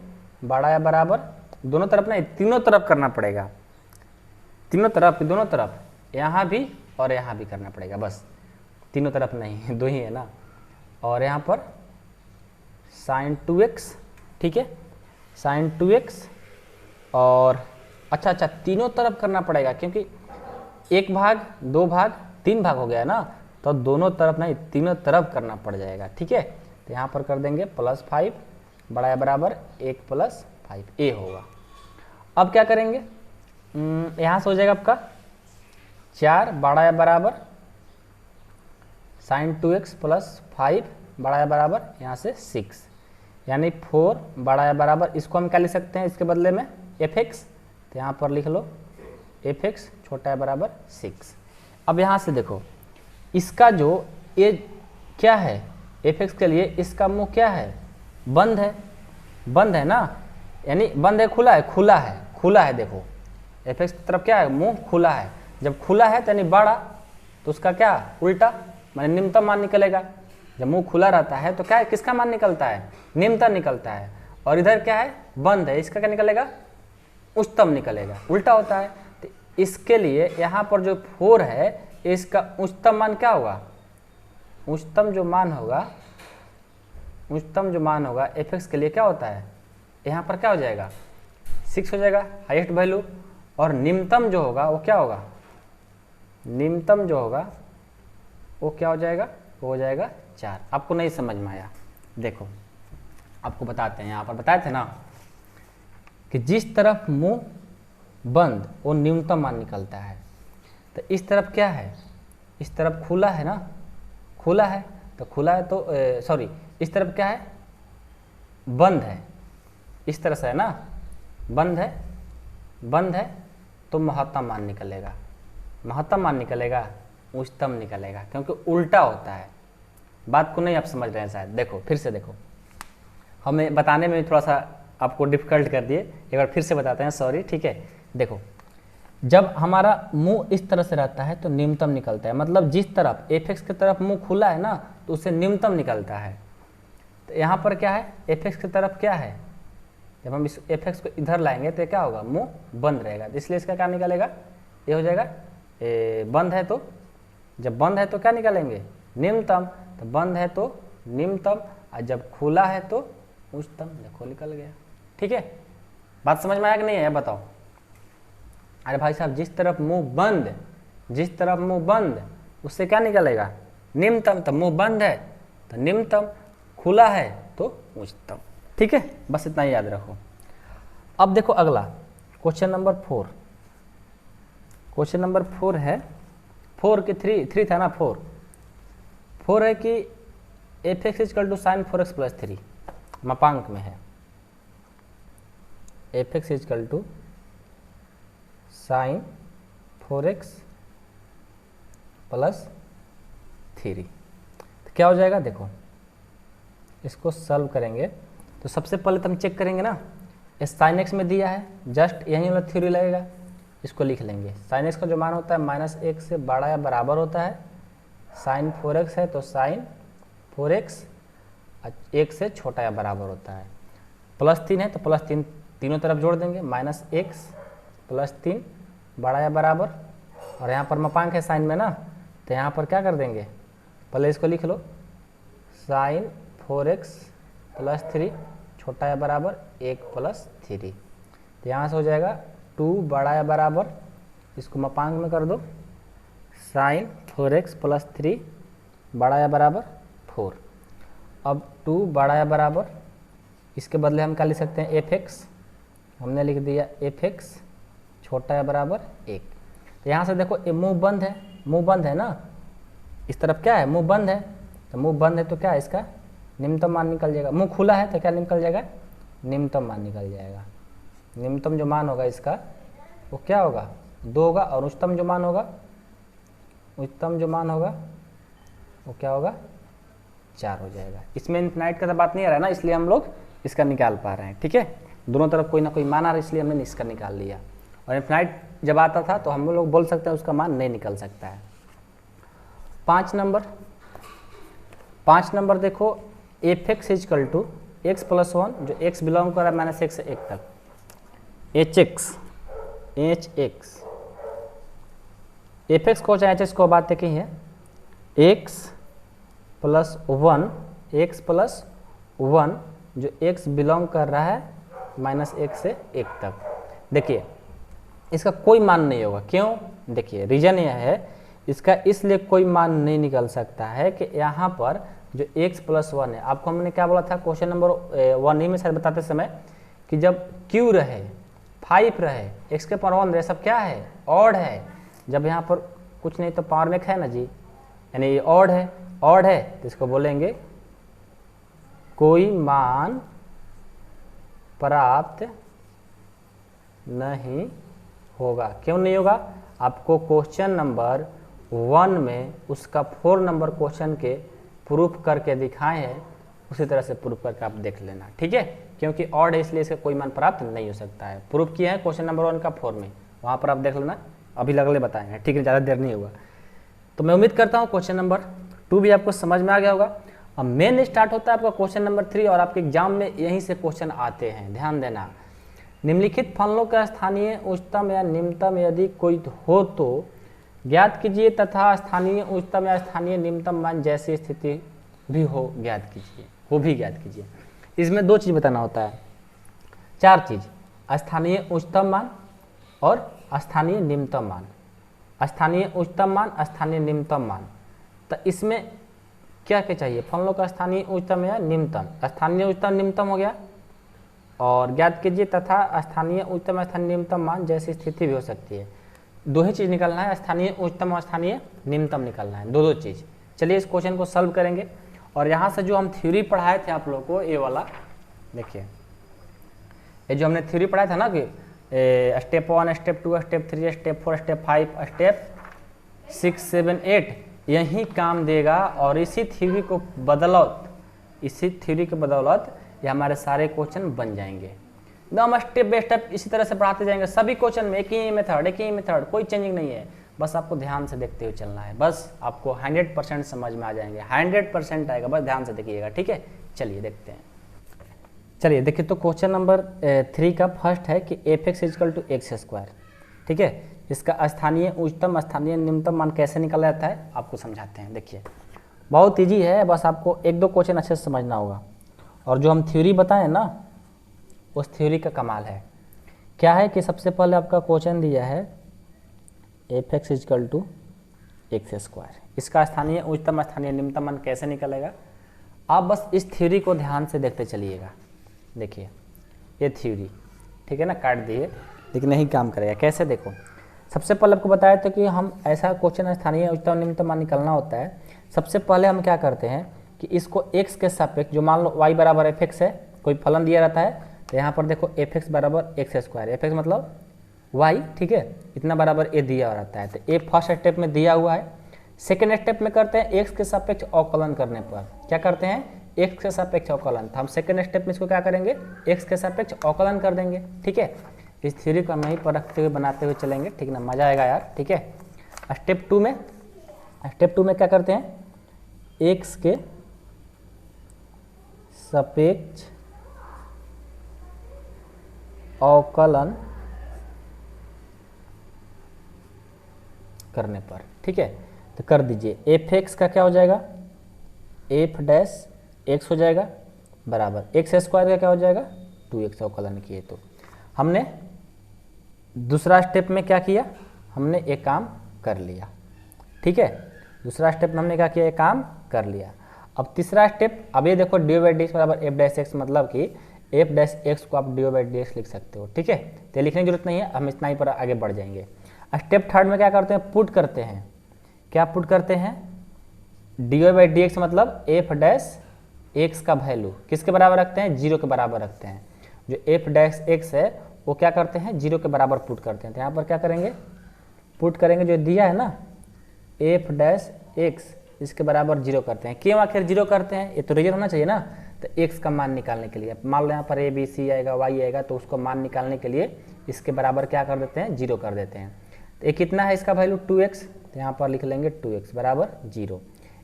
बड़ा या बराबर, दोनों तरफ नहीं तीनों तरफ करना पड़ेगा, तीनों तरफ, दोनों तरफ, यहाँ भी और यहाँ भी करना पड़ेगा, बस तीनों तरफ नहीं, दो ही है ना। और यहाँ पर साइन 2x, ठीक है, साइन 2x और अच्छा तीनों तरफ करना पड़ेगा, क्योंकि 1 भाग 2 भाग 3 भाग हो गया ना, तो दोनों तरफ नहीं तीनों तरफ करना पड़ जाएगा। ठीक है, तो यहाँ पर कर देंगे +5 बड़ा या बराबर 1 + 5, ए होगा। अब क्या करेंगे, यहाँ से हो जाएगा आपका 4 बड़ा या बराबर साइन 2x + 5 बड़ा या बराबर यहाँ से 6, यानी 4 बड़ा या बराबर, इसको हम क्या लिख सकते हैं इसके बदले में fx, तो यहाँ पर लिख लो fx छोटा या बराबर 6। अब यहाँ से देखो इसका जो ये क्या है, fx के लिए इसका मुंह क्या है, बंद है, बंद है ना, यानी बंद है खुला है, खुला है, खुला है, देखो fx की तरफ क्या है, मुंह खुला है, जब खुला है तो यानी बड़ा, तो उसका क्या उल्टा माने निम्नतम मान निकलेगा। जब मुंह खुला रहता है तो क्या है, किसका मान निकलता है, निम्नतम निकलता है, और इधर क्या है बंद है, इसका क्या निकलेगा, उच्चतम निकलेगा, उल्टा होता है। तो इसके लिए यहाँ पर जो 4 है इसका उच्चतम मान क्या होगा, उच्चतम जो मान होगा, उच्चतम जो मान होगा fx के लिए क्या होता है, यहाँ पर क्या हो जाएगा 6 हो जाएगा हाईएस्ट वैल्यू, और निम्नतम जो होगा वो क्या होगा, निम्नतम जो होगा वो क्या हो जाएगा, वो हो जाएगा 4। आपको नहीं समझ में आया, देखो आपको बताते हैं, यहाँ पर बताए थे ना कि जिस तरफ मुंह बंद वो न्यूनतम मान निकलता है, तो इस तरफ क्या है, इस तरफ खुला है ना, खुला है, तो खुला है तो सॉरी इस तरफ क्या है, बंद है, इस तरह से है ना, बंद है, बंद है, तो महत्तम मान निकलेगा, महत्तम मान निकलेगा, उच्चतम निकलेगा, क्योंकि उल्टा होता है। बात को नहीं आप समझ रहे हैं शायद, देखो फिर से देखो, हमें बताने में थोड़ा सा आपको डिफिकल्ट कर दिए, एक बार फिर से बताते हैं, सॉरी। ठीक है, देखो जब हमारा मुंह इस तरह से रहता है तो न्यूनतम निकलता है, मतलब जिस तरफ fx की तरफ मुंह खुला है ना तो उससे न्यूनतम निकलता है। तो यहाँ पर क्या है, fx की तरफ क्या है, जब हम इस fx को इधर लाएंगे तो क्या होगा, मुंह बंद रहेगा, तो इसलिए इसका क्या निकलेगा, ये हो जाएगा बंद है, तो जब बंद है तो क्या निकालेंगे, निम्नतम, तो बंद है तो निम्नतम, और जब खुला है तो उच्चतम, देखो निकल गया। ठीक है, बात समझ में आया कि नहीं है बताओ। अरे भाई साहब जिस तरफ मुंह बंद, जिस तरफ मुंह बंद उससे क्या निकलेगा, निम्नतम, तो मुंह बंद है तो निम्नतम, खुला है तो उच्चतम। ठीक है, बस इतना ही याद रखो। अब देखो अगला क्वेश्चन नंबर 4, क्वेश्चन नंबर 4 है, 4 की 3 था ना, 4 है कि fx = sin 4x + 3 मापांक में है, fx = sin 4x + 3, तो क्या हो जाएगा, देखो इसको सॉल्व करेंगे तो सबसे पहले तो हम चेक करेंगे ना, sin x में दिया है, जस्ट यहीं वाला थ्योरी लगेगा, इसको लिख लेंगे। sin x का जो मान होता है -1 से बड़ा या बराबर होता है, sin 4x है तो sin 4x 1 से छोटा या बराबर होता है, +3 है तो +3 तीनों तरफ जोड़ देंगे, -x + 3 बड़ा या बराबर, और यहाँ पर मापांक है साइन में ना, तो यहाँ पर क्या कर देंगे, पहले इसको लिख लो, sin 4x + 3 छोटा या बराबर 1 + 3, तो यहाँ से हो जाएगा 2 बड़ा या बराबर, इसको मापांक में कर दो, sin 4x + 3 बड़ा या बराबर 4। अब 2 बड़ा या बराबर, इसके बदले हम क्या लिख सकते हैं, fx, हमने लिख दिया fx छोटा या बराबर 1। तो यहाँ से देखो ये मुंह बंद है, मुंह बंद है ना, इस तरफ क्या है, मुंह बंद है, तो मुंह बंद है तो क्या है, इसका निम्नतम मान निकल जाएगा, मुंह खुला है तो क्या निकल जाएगा, निम्नतम मान निकल जाएगा। निम्नतम जो मान होगा इसका वो क्या होगा 2 होगा, और उच्चतम जो मान होगा वो क्या होगा 4 हो जाएगा। इसमें इन्फिनाइट का तो बात नहीं आ रहा है ना, इसलिए हम लोग इसका निकाल पा रहे हैं। ठीक है, दोनों तरफ कोई ना कोई मान आ रहा है, इसलिए हमने इसका निकाल लिया। और इन्फिनाइट जब आता था तो हम लोग बोल सकते हैं उसका मान नहीं निकल सकता है। 5 नंबर देखो, f x is equal to x plus 1, जो x बिलोंग कर रहा है -1 से 1 तक, एच एक्स एफ एक्स को चाहे एच एक्स को बात देखी है, x प्लस 1 जो x बिलोंग कर रहा है -1 से 1 तक। देखिए इसका कोई मान नहीं होगा, क्यों? देखिए रीजन यह है इसका, इसलिए कोई मान नहीं निकल सकता है कि यहाँ पर जो x प्लस 1 है, आपको हमने क्या बोला था क्वेश्चन नंबर 1 ही में शायद बताते समय कि जब q रहे 5 रहे x के पावर 1 रहे, सब क्या है ऑड है। जब यहाँ पर कुछ नहीं तो पावर में है ना जी, यानी ये ऑड है तो इसको बोलेंगे कोई मान प्राप्त नहीं होगा। क्यों नहीं होगा? आपको क्वेश्चन नंबर 1 में उसका 4 नंबर क्वेश्चन के प्रूफ करके दिखाए हैं, उसी तरह से प्रूफ करके आप देख लेना। ठीक है, क्योंकि ऑड है इसलिए इसका कोई मान प्राप्त नहीं हो सकता है। प्रूफ किया है क्वेश्चन नंबर 1 का 4 में, वहाँ पर आप देख लेना, अभी लगले बताएंगे। ठीक है, ज़्यादा देर नहीं होगा। तो मैं उम्मीद करता हूँ क्वेश्चन नंबर 2 भी आपको समझ में आ गया होगा। अब मेन स्टार्ट होता है आपका क्वेश्चन नंबर 3, और आपके एग्जाम में यहीं से क्वेश्चन आते हैं। ध्यान देना, निम्नलिखित फलनों का स्थानीय उच्चतम या निम्नतम यदि कोई हो तो ज्ञात कीजिए, तथा स्थानीय उच्चतम या स्थानीय निम्नतम मान जैसी स्थिति भी हो ज्ञात कीजिए। इसमें 2 चीज़ बताना होता है, 4 चीज़, स्थानीय उच्चतम मान और स्थानीय निम्नतम मान। स्थानीय उच्चतम मान, स्थानीय निम्नतम मान। तो इसमें क्या क्या चाहिए? फलनों का स्थानीय उच्चतम या निम्नतम। स्थानीय उच्चतम निम्नतम हो गया, और ज्ञात कीजिए तथा स्थानीय उच्चतम स्थानीय निम्नतम मान जैसी स्थिति भी हो सकती है। 2 ही चीज़ निकालना है, स्थानीय उच्चतम और स्थानीय निम्नतम निकालना है, 2 चीज़। चलिए इस क्वेश्चन को सॉल्व करेंगे। और यहाँ से जो हम थ्योरी पढ़ाए थे आप लोगों को, ये वाला देखिए, ये जो हमने थ्योरी पढ़ाया था ना कि step 1, step 2, step 3, step 4, step 5, step 6, 7, 8 यही काम देगा। और इसी थ्योरी के बदौलत ये हमारे सारे क्वेश्चन बन जाएंगे। एकदम स्टेप बाय स्टेप इसी तरह से पढ़ाते जाएंगे, सभी क्वेश्चन में एक ही मेथड, कोई चेंजिंग नहीं है। बस आपको ध्यान से देखते हुए चलना है, बस आपको 100% समझ में आ जाएंगे, 100% आएगा, बस ध्यान से देखिएगा। ठीक है, चलिए देखते हैं। चलिए देखिए, तो क्वेश्चन नंबर 3 का फर्स्ट है कि f x is equal to x square. ठीक है, इसका स्थानीय उच्चतम स्थानीय निम्नतम मान कैसे निकाला जाता है आपको समझाते हैं। देखिए बहुत ईजी है, बस आपको 1-2 क्वेश्चन अच्छे से समझना होगा। और जो हम थ्योरी बताएं ना, उस थ्योरी का कमाल है। क्या है कि सबसे पहले आपका क्वेश्चन दिया है f x is equal to x square, इसका स्थानीय उच्चतम स्थानीय निम्नतम मान कैसे निकलेगा। आप बस इस थ्योरी को ध्यान से देखते चलिएगा। देखिए ये थ्योरी, ठीक है ना, काट दिए, लेकिन नहीं काम करेगा। कैसे? देखो, सबसे पहले आपको बताया था कि हम ऐसा क्वेश्चन स्थानीय उच्चतम निम्नतम मान निकालना होता है। सबसे पहले हम क्या करते हैं कि इसको x के सापेक्ष, जो मान लो y बराबर एफ एक्स है, कोई फलन दिया रहता है, तो यहाँ पर देखो एफ एक्स बराबर एक्स स्क्वायर, एफ एक्स मतलब y, ठीक है, इतना बराबर a दिया हुआ रहता है। तो a फर्स्ट स्टेप में दिया हुआ है। सेकेंड स्टेप में करते हैं x के सापेक्ष अवकलन करने पर, क्या करते हैं x के सापेक्ष अवकलन। तो हम सेकेंड स्टेप में इसको क्या करेंगे, x के सापेक्ष अवकलन कर देंगे। ठीक है, इस थ्योरी को हम यहीं पर रखते हुए बनाते हुए चलेंगे। ठीक ना, मजा आएगा यार। ठीक है, स्टेप 2 में क्या करते हैं, x के सापेक्ष अवकलन करने पर, ठीक है, तो कर दीजिए। एफ एक्स का क्या हो जाएगा, एफ डैश एक्स हो जाएगा बराबर एक्स स्क्वायर का क्या हो जाएगा 2x अवकलन किए। तो हमने दूसरा स्टेप में क्या किया, हमने एक काम कर लिया। ठीक है, दूसरा स्टेप में हमने क्या किया, एक काम कर लिया। अब तीसरा स्टेप, अब ये देखो डी बाई डी एक्स बराबर एफ डैश एक्स, मतलब कि एफ डैश एक्स को आप डी बाई डी एक्स लिख सकते हो। ठीक है, तो लिखने की जरूरत नहीं है, हम इतना ही पर आगे बढ़ जाएंगे। स्टेप 3 में क्या करते हैं, पुट करते हैं। क्या पुट करते हैं, डी बाई डी एक्स मतलब एफ डैश एक्स का वैल्यू किसके बराबर रखते हैं, 0 के बराबर रखते हैं। जो एफ डैश एक्स है वो क्या करते हैं, 0 के बराबर पुट करते हैं। तो यहाँ पर क्या करेंगे, पुट करेंगे, जो दिया है ना एफ डैश एक्स इसके बराबर 0 करते हैं। क्यों आखिर 0 करते हैं, ये तो रिजल्ट होना चाहिए ना। तो x का मान निकालने के लिए, मान लो यहाँ पर a b c आएगा, y आएगा, तो उसको मान निकालने के लिए इसके बराबर क्या कर देते हैं, 0 कर देते हैं। तो ये कितना है, इसका वैल्यू 2x, तो यहाँ पर लिख लेंगे 2x बराबर 0।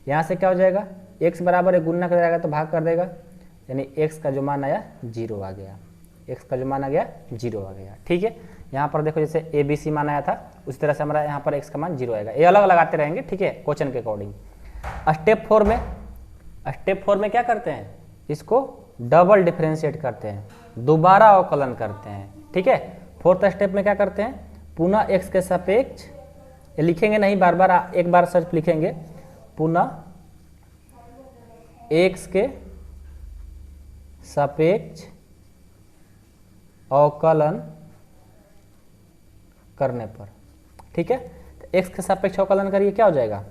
यहाँ से क्या हो जाएगा, x बराबर एक गुना कर जाएगा तो भाग कर देगा, यानी x का जो मान आया 0 आ गया, x का जो मान आ गया 0 आ गया। ठीक है, यहाँ पर देखो जैसे a b c मान आया था उसी तरह से हमारा यहाँ पर x का मान 0 आएगा। ये अलग लगाते रहेंगे, ठीक है, क्वेश्चन के अकॉर्डिंग। स्टेप 4 में क्या करते हैं, इसको डबल डिफरेंशिएट करते हैं, दोबारा अवकलन करते हैं। ठीक है, 4th स्टेप में क्या करते हैं, पुनः x के सापेक्ष, ये लिखेंगे नहीं, बार बार एक बार सिर्फ लिखेंगे, पुनः x के सापेक्ष अवकलन करने पर। ठीक है, तो x के सापेक्ष अवकलन करिए, क्या हो जाएगा,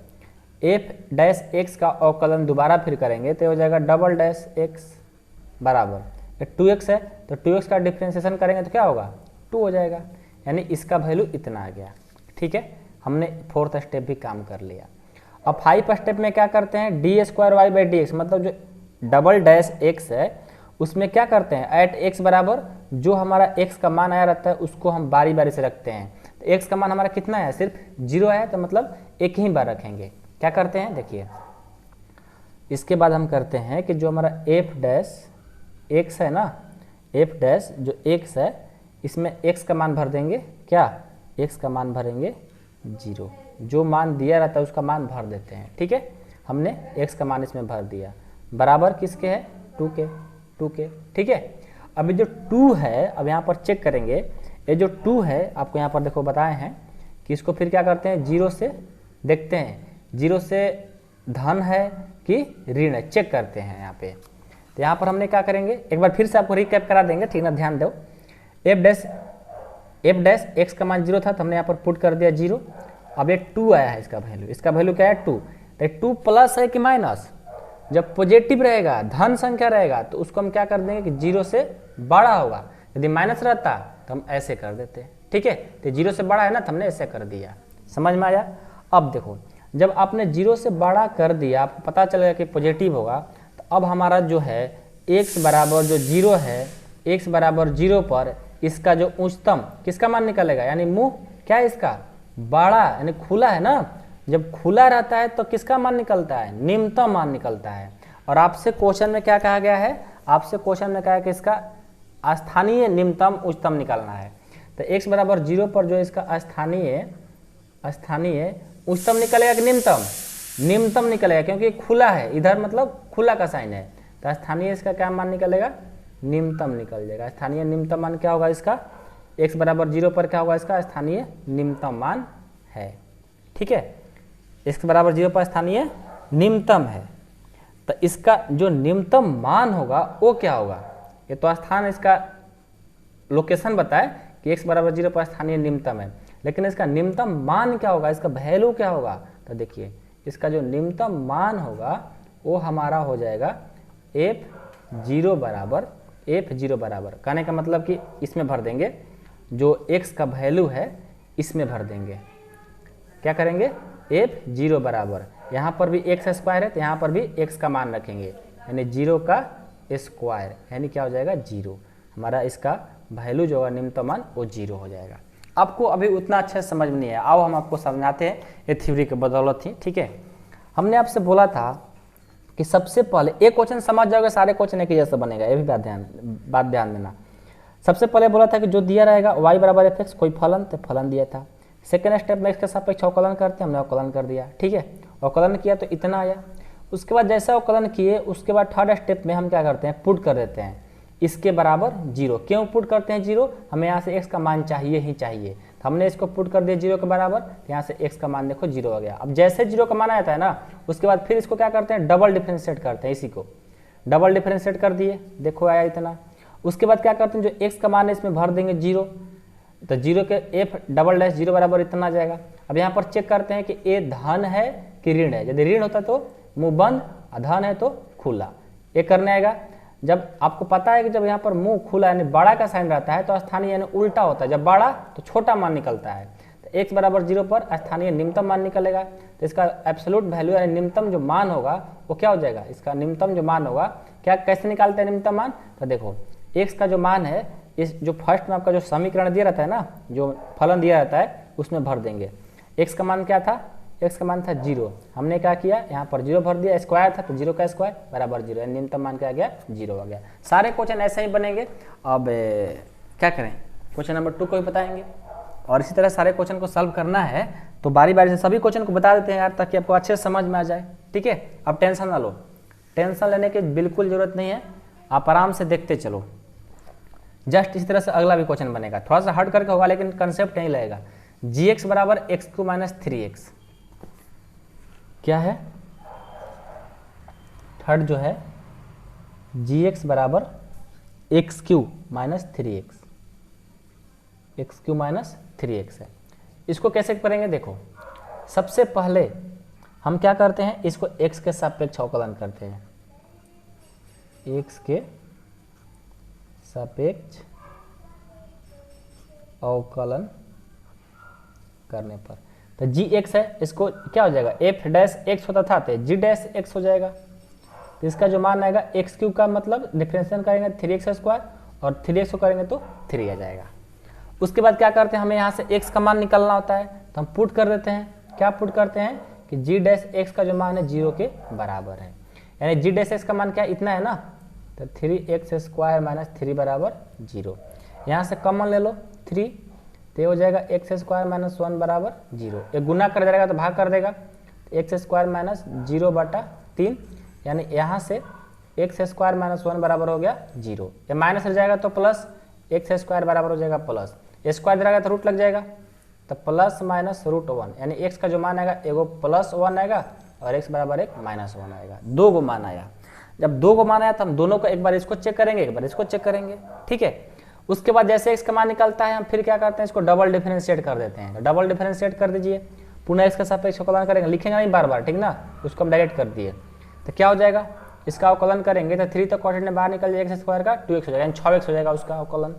f डैश x का अवकलन दोबारा फिर करेंगे तो हो जाएगा डबल डैश x बराबर 2x है, तो 2x का डिफ्रेंशिएशन करेंगे तो क्या होगा, 2 हो जाएगा, यानी इसका वैल्यू इतना आ गया। ठीक है, हमने 4th स्टेप भी काम कर लिया। अब 5th स्टेप में क्या करते हैं, d square y by d x, मतलब जो डबल डैश x है उसमें क्या करते हैं, एट x बराबर जो हमारा x का मान आया रहता है उसको हम बारी बारी से रखते हैं। तो x का मान हमारा कितना है, सिर्फ 0 है, तो मतलब एक ही बार रखेंगे। क्या करते हैं, देखिए इसके बाद हम करते हैं कि जो हमारा f डैश x है ना, f डैश जो x है इसमें x का मान भर देंगे, क्या, x का मान भरेंगे 0, जो मान दिया रहता है उसका मान भर देते हैं। ठीक है, हमने x का मान इसमें भर दिया, बराबर किसके है, 2 के। ठीक है, अभी जो 2 है, अब यहाँ पर चेक करेंगे, ये जो 2 है आपको यहाँ पर देखो बताए हैं कि इसको फिर क्या करते हैं, 0 से देखते हैं, 0 से धन है कि ऋण है, चेक करते हैं यहाँ पे। तो यहाँ पर हमने क्या करेंगे, एक बार फिर से आपको रिकैप करा देंगे, ठीक ना, ध्यान दो। एफ डैश एक्स का मान 0 था तो हमने यहाँ पर पुट कर दिया 0। अब ये 2 आया है, इसका वैल्यू क्या है, 2। तो 2 प्लस है कि माइनस, जब पॉजिटिव रहेगा, धन संख्या रहेगा तो उसको हम क्या कर देंगे कि 0 से बड़ा होगा, यदि माइनस रहता तो हम ऐसे कर देते। ठीक है, तो 0 से बड़ा है ना तो हमने ऐसे कर दिया, समझ में आया। अब देखो जब आपने 0 से बड़ा कर दिया, आपको पता चलेगा कि पॉजिटिव होगा, तो अब हमारा जो है x बराबर जो 0 है, x बराबर 0 पर इसका जो उच्चतम किसका मान निकलेगा, यानी मुंह क्या है इसका, बड़ा, यानी खुला है ना, जब खुला रहता है तो किसका मान निकलता है, निम्नतम मान निकलता है। और आपसे क्वेश्चन में क्या कहा गया है, आपसे क्वेश्चन में कहा है कि इसका स्थानीय निम्नतम उच्चतम निकालना है। तो x बराबर 0 पर जो इसका स्थानीय उच्चतम निकलेगा कि निम्नतम निकलेगा, क्योंकि खुला है, इधर मतलब खुला का साइन है, तो स्थानीय इसका क्या मान निकलेगा, निम्नतम निकल जाएगा। स्थानीय निम्नतम मान क्या होगा इसका, x बराबर 0 पर क्या होगा, इसका स्थानीय निम्नतम मान है। ठीक है, x बराबर 0 पर स्थानीय निम्नतम है, तो इसका जो निम्नतम मान होगा वो क्या होगा, ये तो स्थान इसका लोकेशन बताए कि x बराबर 0 पर स्थानीय निम्नतम है, लेकिन इसका निम्नतम मान क्या होगा, इसका वैल्यू क्या होगा, तो देखिए इसका जो निम्नतम मान होगा वो हमारा हो जाएगा f0 बराबर, कहने का मतलब कि इसमें भर देंगे, जो x का वैल्यू है इसमें भर देंगे, क्या करेंगे, f0 बराबर, यहाँ पर भी x स्क्वायर है तो यहाँ पर भी x का मान रखेंगे, यानी 0 का स्क्वायर, यानी क्या हो जाएगा 0, हमारा इसका वैल्यू जो होगा निम्नतम मान वो 0 हो जाएगा। आपको अभी उतना अच्छा समझ में नहीं है, आओ हम आपको समझाते हैं, ये थ्योरी की बदौलत थी। ठीक है, हमने आपसे बोला था कि सबसे पहले एक क्वेश्चन समझ जाओगे, सारे क्वेश्चन एक ही जैसा बनेगा, ये भी बात ध्यान देना। सबसे पहले बोला था कि जो दिया रहेगा y बराबर एफ एक्स, कोई फलन, तो फलन दिया था। सेकेंड स्टेप में इसके सापेक्ष अवकलन करते हैं, हमने अवकलन कर दिया। ठीक है, अवकलन किया तो इतना आया। उसके बाद जैसा अवकलन किए उसके बाद थर्ड स्टेप में हम क्या करते हैं, पुट कर देते हैं इसके बराबर 0। क्यों पुट करते हैं 0, हमें यहाँ से x का मान चाहिए ही चाहिए, तो हमने इसको पुट कर दिया 0 के बराबर, तो यहाँ से x का मान देखो 0 हो गया। अब जैसे 0 का मान आता है ना, उसके बाद फिर इसको क्या करते हैं, डबल डिफरेंशिएट करते हैं, इसी को डबल डिफरेंशिएट कर दिए, देखो आया इतना। उसके बाद क्या करते हैं, जो x का मान है इसमें भर देंगे 0, तो 0 के f डबल डैश 0 बराबर इतना आ जाएगा। अब यहाँ पर चेक करते हैं कि ये धन है कि ऋण है, यदि ऋण होता तो मुंह बंद, धन है तो खुला, ये करने आएगा। जब आपको पता है कि जब यहाँ पर मुंह खुला यानी बड़ा का साइन रहता है तो स्थानीय यानी उल्टा होता है, जब बड़ा तो छोटा मान निकलता है। तो x बराबर 0 पर स्थानीय निम्नतम मान निकलेगा। तो इसका एब्सोल्यूट वैल्यू यानी निम्नतम जो मान होगा वो क्या हो जाएगा, इसका निम्नतम जो मान होगा, क्या कैसे निकालते हैं निम्नतम मान, तो देखो x का जो मान है इस जो फर्स्ट में आपका जो समीकरण दिया रहता है ना, जो फलन दिया रहता है उसमें भर देंगे। x का मान क्या था, x का मान था 0, हमने क्या किया यहाँ पर 0 भर दिया, स्क्वायर था तो 0 का स्क्वायर बराबर 0, यानी न्यूनतम मान क्या आ गया 0 आ गया। सारे क्वेश्चन ऐसे ही बनेंगे। अब क्या करें, क्वेश्चन नंबर 2 को ही बताएंगे और इसी तरह सारे क्वेश्चन को सॉल्व करना है तो बारी बारी से सभी क्वेश्चन को बता देते हैं यार, ताकि आपको अच्छे से समझ में आ जाए। ठीक है, अब टेंशन ना लो, टेंशन लेने की बिल्कुल जरूरत नहीं है, आप आराम से देखते चलो। जस्ट इसी तरह से अगला भी क्वेश्चन बनेगा, थोड़ा सा हट करके होगा लेकिन कंसेप्ट यही लगेगा। gx बराबर x³ माइनस 3x, क्या है थर्ड जो है gx बराबर x³ minus 3x, x³ minus 3x है। इसको कैसे करेंगे, देखो सबसे पहले हम क्या करते हैं, इसको x के सापेक्ष अवकलन करते हैं, x के सापेक्ष अवकलन करने पर तो gx है, इसको क्या हो जाएगा f डैश x होता था तो g डैश x हो जाएगा। तो इसका जो मान आएगा x³ का मतलब डिफरेंशिएशन करेंगे 3x² और 3x को करेंगे तो 3 आ जाएगा। उसके बाद क्या करते हैं, हमें यहाँ से x का मान निकालना होता है तो हम पुट कर देते हैं, क्या पुट करते हैं कि g डैश x का जो मान है 0 के बराबर है, यानी g डैश x का मान क्या इतना है ना, तो 3x² माइनस 3 बराबर 0। यहाँ से कॉमन ले लो 3, तो ये हो जाएगा x² माइनस 1 बराबर 0, एक गुना कर देगा तो भाग कर देगा, तो x² माइनस 0 बटा 3, यानी यहाँ से x² माइनस 1 बराबर हो गया 0, ये माइनस हो जाएगा तो प्लस, x² बराबर हो जाएगा प्लस, स्क्वायर रहेगा तो रूट लग जाएगा, तो प्लस माइनस √1, यानी x का जो मान आएगा एगो +1 आएगा और x बराबर एक -1 आएगा। 2 गो मान आया, जब 2 को मान आया तो हम दोनों को एक बार इसको चेक करेंगे एक बार इसको चेक करेंगे। ठीक है, उसके बाद जैसे x का मान निकलता है हम फिर क्या करते हैं, इसको डबल डिफरेंशिएट कर देते हैं। तो डबल डिफरेंशिएट कर दीजिए, पुनः x का सापेक्ष अवकलन करेंगे, लिखेंगे नहीं बार बार, ठीक ना, उसको हम डायरेक्ट कर दिए तो क्या हो जाएगा, इसका अवकलन करेंगे तो 3 तो कोऑर्डिनेट बाहर निकल जाएगा, x² का 2x हो जाएगा, यानी 6x हो जाएगा उसका अवकलन,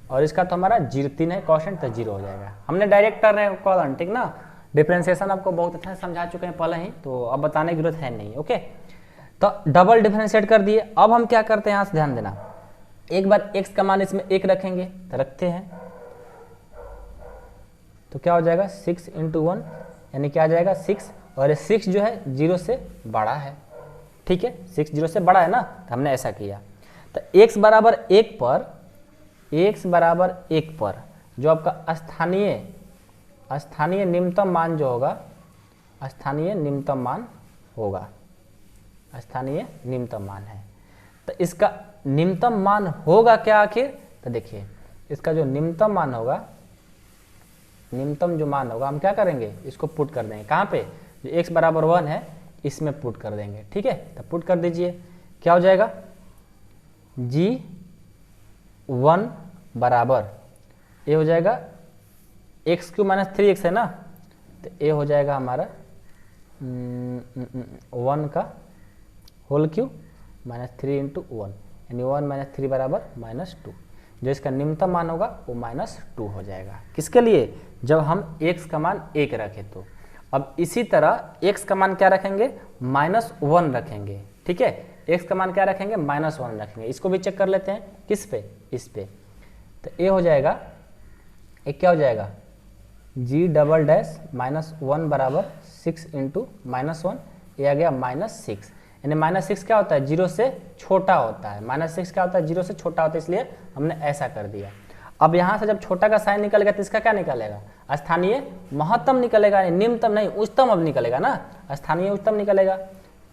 और इसका तो हमारा 3 है कोशेंट तो 0 हो जाएगा। हमने डायरेक्ट कर रहे हैं अवकलन, ठीक ना, डिफरेंशिएशन आपको बहुत अच्छा समझा चुके हैं पहले ही, तो अब बताने की जरूरत है नहीं। ओके, तो डबल डिफरेंशिएट कर दिए। अब हम क्या करते हैं, यहाँ से ध्यान देना, एक बार x का मान इसमें 1 रखेंगे तो रखते हैं, तो क्या हो जाएगा 6 × 1, यानी क्या आ जाएगा 6, और 6 जो है 0 से बड़ा है। ठीक है, 6 0 से बड़ा है ना, तो हमने ऐसा किया। तो x बराबर 1 पर, x बराबर 1 पर जो आपका स्थानीय निम्नतम मान जो होगा, स्थानीय निम्नतम मान होगा, स्थानीय निम्नतम मान है, तो इसका निम्नतम मान होगा क्या आखिर, तो देखिए इसका जो निम्नतम मान होगा, निम्नतम जो मान होगा हम क्या करेंगे, इसको पुट कर देंगे कहाँ पे, जो x बराबर 1 है इसमें पुट कर देंगे। ठीक है, तो पुट कर दीजिए, क्या हो जाएगा g1 बराबर ये हो जाएगा x³ माइनस 3x है ना, तो ये हो जाएगा हमारा 1 का होल क्यूब माइनस 3 × 1, यानी 1 माइनस 3 बराबर -2, जो इसका निम्नतम मान होगा वो -2 हो जाएगा। किसके लिए, जब हम x का मान 1 रखें तो। अब इसी तरह x का मान क्या रखेंगे, -1 रखेंगे। ठीक है, x का मान क्या रखेंगे, -1 रखेंगे। इसको भी चेक कर लेते हैं, किस पे, इस पे, तो ये हो जाएगा, एक क्या हो जाएगा g डबल डैश -1 बराबर 6 × -1, ये आ गया -6, यानी -6 क्या होता है 0 से छोटा होता है, -6 क्या होता है 0 से छोटा होता है, इसलिए हमने ऐसा कर दिया। अब यहाँ से जब छोटा का साइन निकलेगा तो इसका क्या निकलेगा, स्थानीय महत्तम निकलेगा, निम्नतम नहीं उच्चतम अब निकलेगा ना, स्थानीय उच्चतम निकलेगा।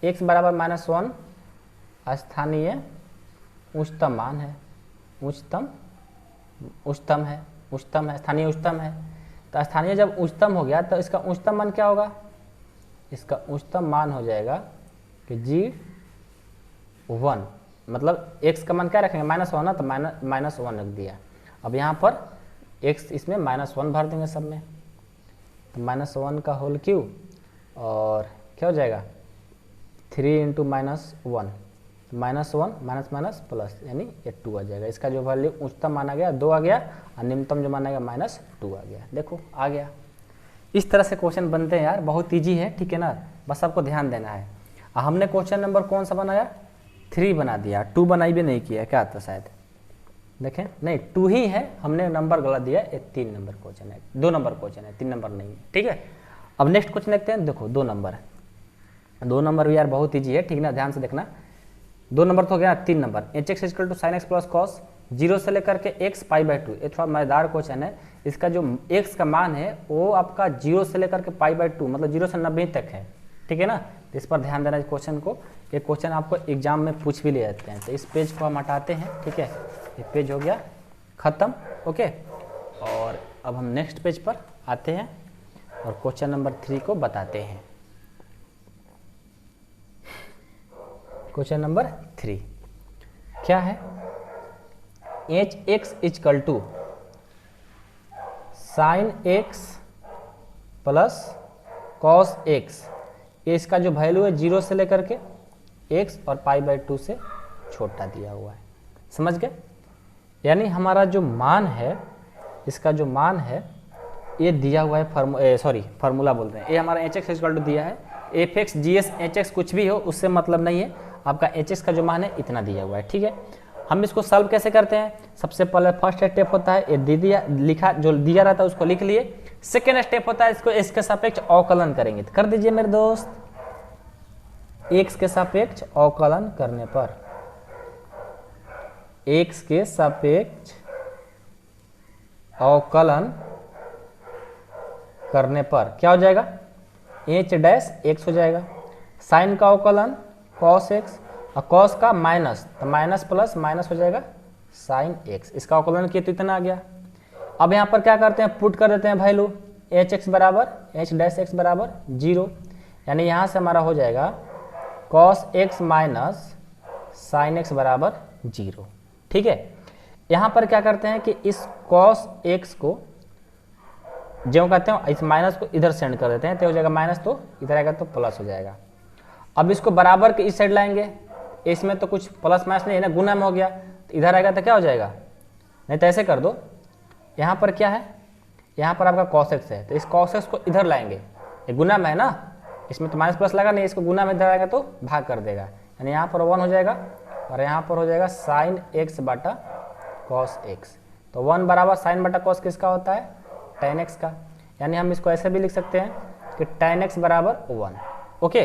x बराबर -1 स्थानीय उच्चतम मान है, उच्चतम है, स्थानीय उच्चतम है। तो स्थानीय जब उच्चतम हो गया तो इसका उच्चतम मान क्या होगा, इसका उच्चतम मान हो जाएगा कि g1, मतलब x का मान क्या रखेंगे -1 ना, तो -1 रख दिया। अब यहाँ पर x इसमें -1 भर देंगे सब में, तो -1 का होल क्यूब और क्या हो जाएगा 3 × -1, -1 माइनस माइनस प्लस, यानी ये 2 आ जाएगा। इसका जो वैल्यू उच्चतम माना गया 2 आ गया और निम्नतम जो माना गया -2 आ गया। देखो आ गया। इस तरह से क्वेश्चन बनते हैं यार, बहुत ईजी है, ठीक है ना, बस आपको ध्यान देना है। हमने क्वेश्चन नंबर कौन सा बनाया, 3 बना दिया, 2 बनाई भी नहीं किया, क्या आता शायद, देखें नहीं 2 ही है, हमने नंबर गलत दिया, ये 3 नंबर क्वेश्चन है, 2 नंबर क्वेश्चन है, 3 नंबर नहीं है, ठीक है। अब नेक्स्ट क्वेश्चन देखते हैं, देखो 2 नंबर है, 2 नंबर भी यार बहुत ईजी है, ठीक ना, ध्यान से देखना। 2 नंबर तो हो गया, 3 number H x equal to sine x plus cos 0 से लेकर के x π/2, ये थोड़ा मजेदार क्वेश्चन है। इसका जो x का मान है वो आपका 0 से लेकर के π/2 मतलब 0 से 90 तक है, ठीक है ना। तो इस पर ध्यान देना, इस क्वेश्चन को, ये क्वेश्चन आपको एग्जाम में पूछ भी ले जाते हैं। तो इस पेज को हम हटाते हैं, ठीक है, ये पेज हो गया खत्म, ओके। और अब हम नेक्स्ट पेज पर आते हैं और क्वेश्चन नंबर 3 को बताते हैं। क्वेश्चन नंबर 3 क्या है, H x is equal to sine x plus cos x, ये इसका जो वैल्यू है 0 से लेकर के x और π/2 से छोटा दिया हुआ है, समझ गए। यानी हमारा जो मान है, इसका जो मान है ये दिया हुआ है, फार्मूला बोल रहे हैं, ये हमारा एच एक्स इक्वल टू दिया है, f x G S H x कुछ भी हो उससे मतलब नहीं है, आपका एच एक्स का जो मान है इतना दिया हुआ है, ठीक है। हम इसको सॉल्व कैसे करते हैं, सबसे पहले फर्स्ट स्टेप होता है ये दे दिया, लिखा जो दिया रहता है उसको लिख लिए। सेकेंड स्टेप होता है इसको इसके सापेक्ष अवकलन करेंगे, तो कर दीजिए मेरे दोस्त, एक्स के सापेक्ष अवकलन करने पर, एक्स के सापेक्ष अवकलन करने पर क्या हो जाएगा, एच डैश एक्स हो जाएगा, साइन का अवकलन कॉस एक्स और कॉस का माइनस, तो माइनस प्लस माइनस हो जाएगा साइन एक्स, इसका अवकलन किया तो इतना आ गया। अब यहाँ पर क्या करते हैं, पुट कर देते हैं वैल्यू, एच एक्स बराबर एच डैश एक्स बराबर 0, यानी यहाँ से हमारा हो जाएगा cos x minus sine x बराबर 0, ठीक है। यहाँ पर क्या करते हैं कि इस कॉस एक्स को जो कहते हैं इस माइनस को इधर सेंड कर देते हैं, तो हो जाएगा माइनस, तो इधर आएगा तो प्लस हो जाएगा। अब इसको बराबर के इस साइड लाएंगे, इसमें तो कुछ प्लस माइनस नहीं है ना, गुना में हो गया, तो इधर आएगा तो क्या हो जाएगा, नहीं तो ऐसे कर दो, यहाँ पर क्या है, यहाँ पर आपका cos x है, तो इस cos x को इधर लाएंगे, ये गुना में है ना, इसमें तो माइनस प्लस लगा नहीं, इसको गुना में इधर आएगा तो भाग कर देगा, यानी यहाँ पर 1 हो जाएगा और यहाँ पर हो जाएगा साइन x बटा cos x, तो 1 बराबर साइन बटा cos किसका होता है, tan x का, यानी हम इसको ऐसे भी लिख सकते हैं कि tan x बराबर 1, ओके।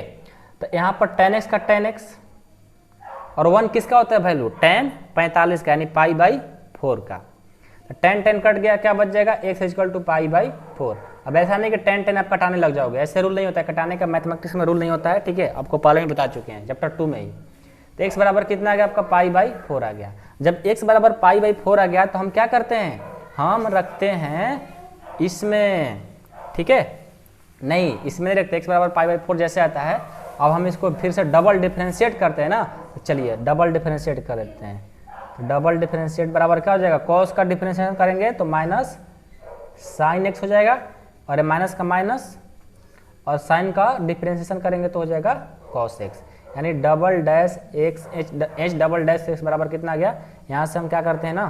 तो यहाँ पर tan x का tan x और 1 किसका होता है वैल्यू, tan 45 का, यानी π/4 का, तो tan कट गया, क्या बच जाएगा, x इक्वल टू π/4। अब ऐसा नहीं कि tan आप कटाने लग जाओगे, ऐसे रूल नहीं होता है, कटाने का मैथमेटिक्स में रूल नहीं होता है, ठीक है, आपको पहले ही बता चुके हैं चैप्टर 2 में ही। तो x बराबर कितना आ गया आपका π/4 आ गया। जब x बराबर π/4 आ गया तो हम क्या करते हैं, हम रखते हैं इसमें, ठीक है, नहीं इसमें नहीं रखते, x बराबर π/4 जैसे आता है। अब हम इसको फिर से डबल डिफरेंशिएट करते हैं ना, तो चलिए डबल डिफरेंशिएट कर देते हैं, तो डबल डिफरेंशिएट बराबर क्या हो जाएगा, कॉस का डिफरेंशिएशन करेंगे तो माइनस साइन एक्स हो जाएगा, और माइनस का माइनस और साइन का डिफरेंशिएशन करेंगे तो हो जाएगा कॉस एक्स, यानी double dash x H double dash x बराबर कितना आ गया। यहाँ से हम क्या करते हैं ना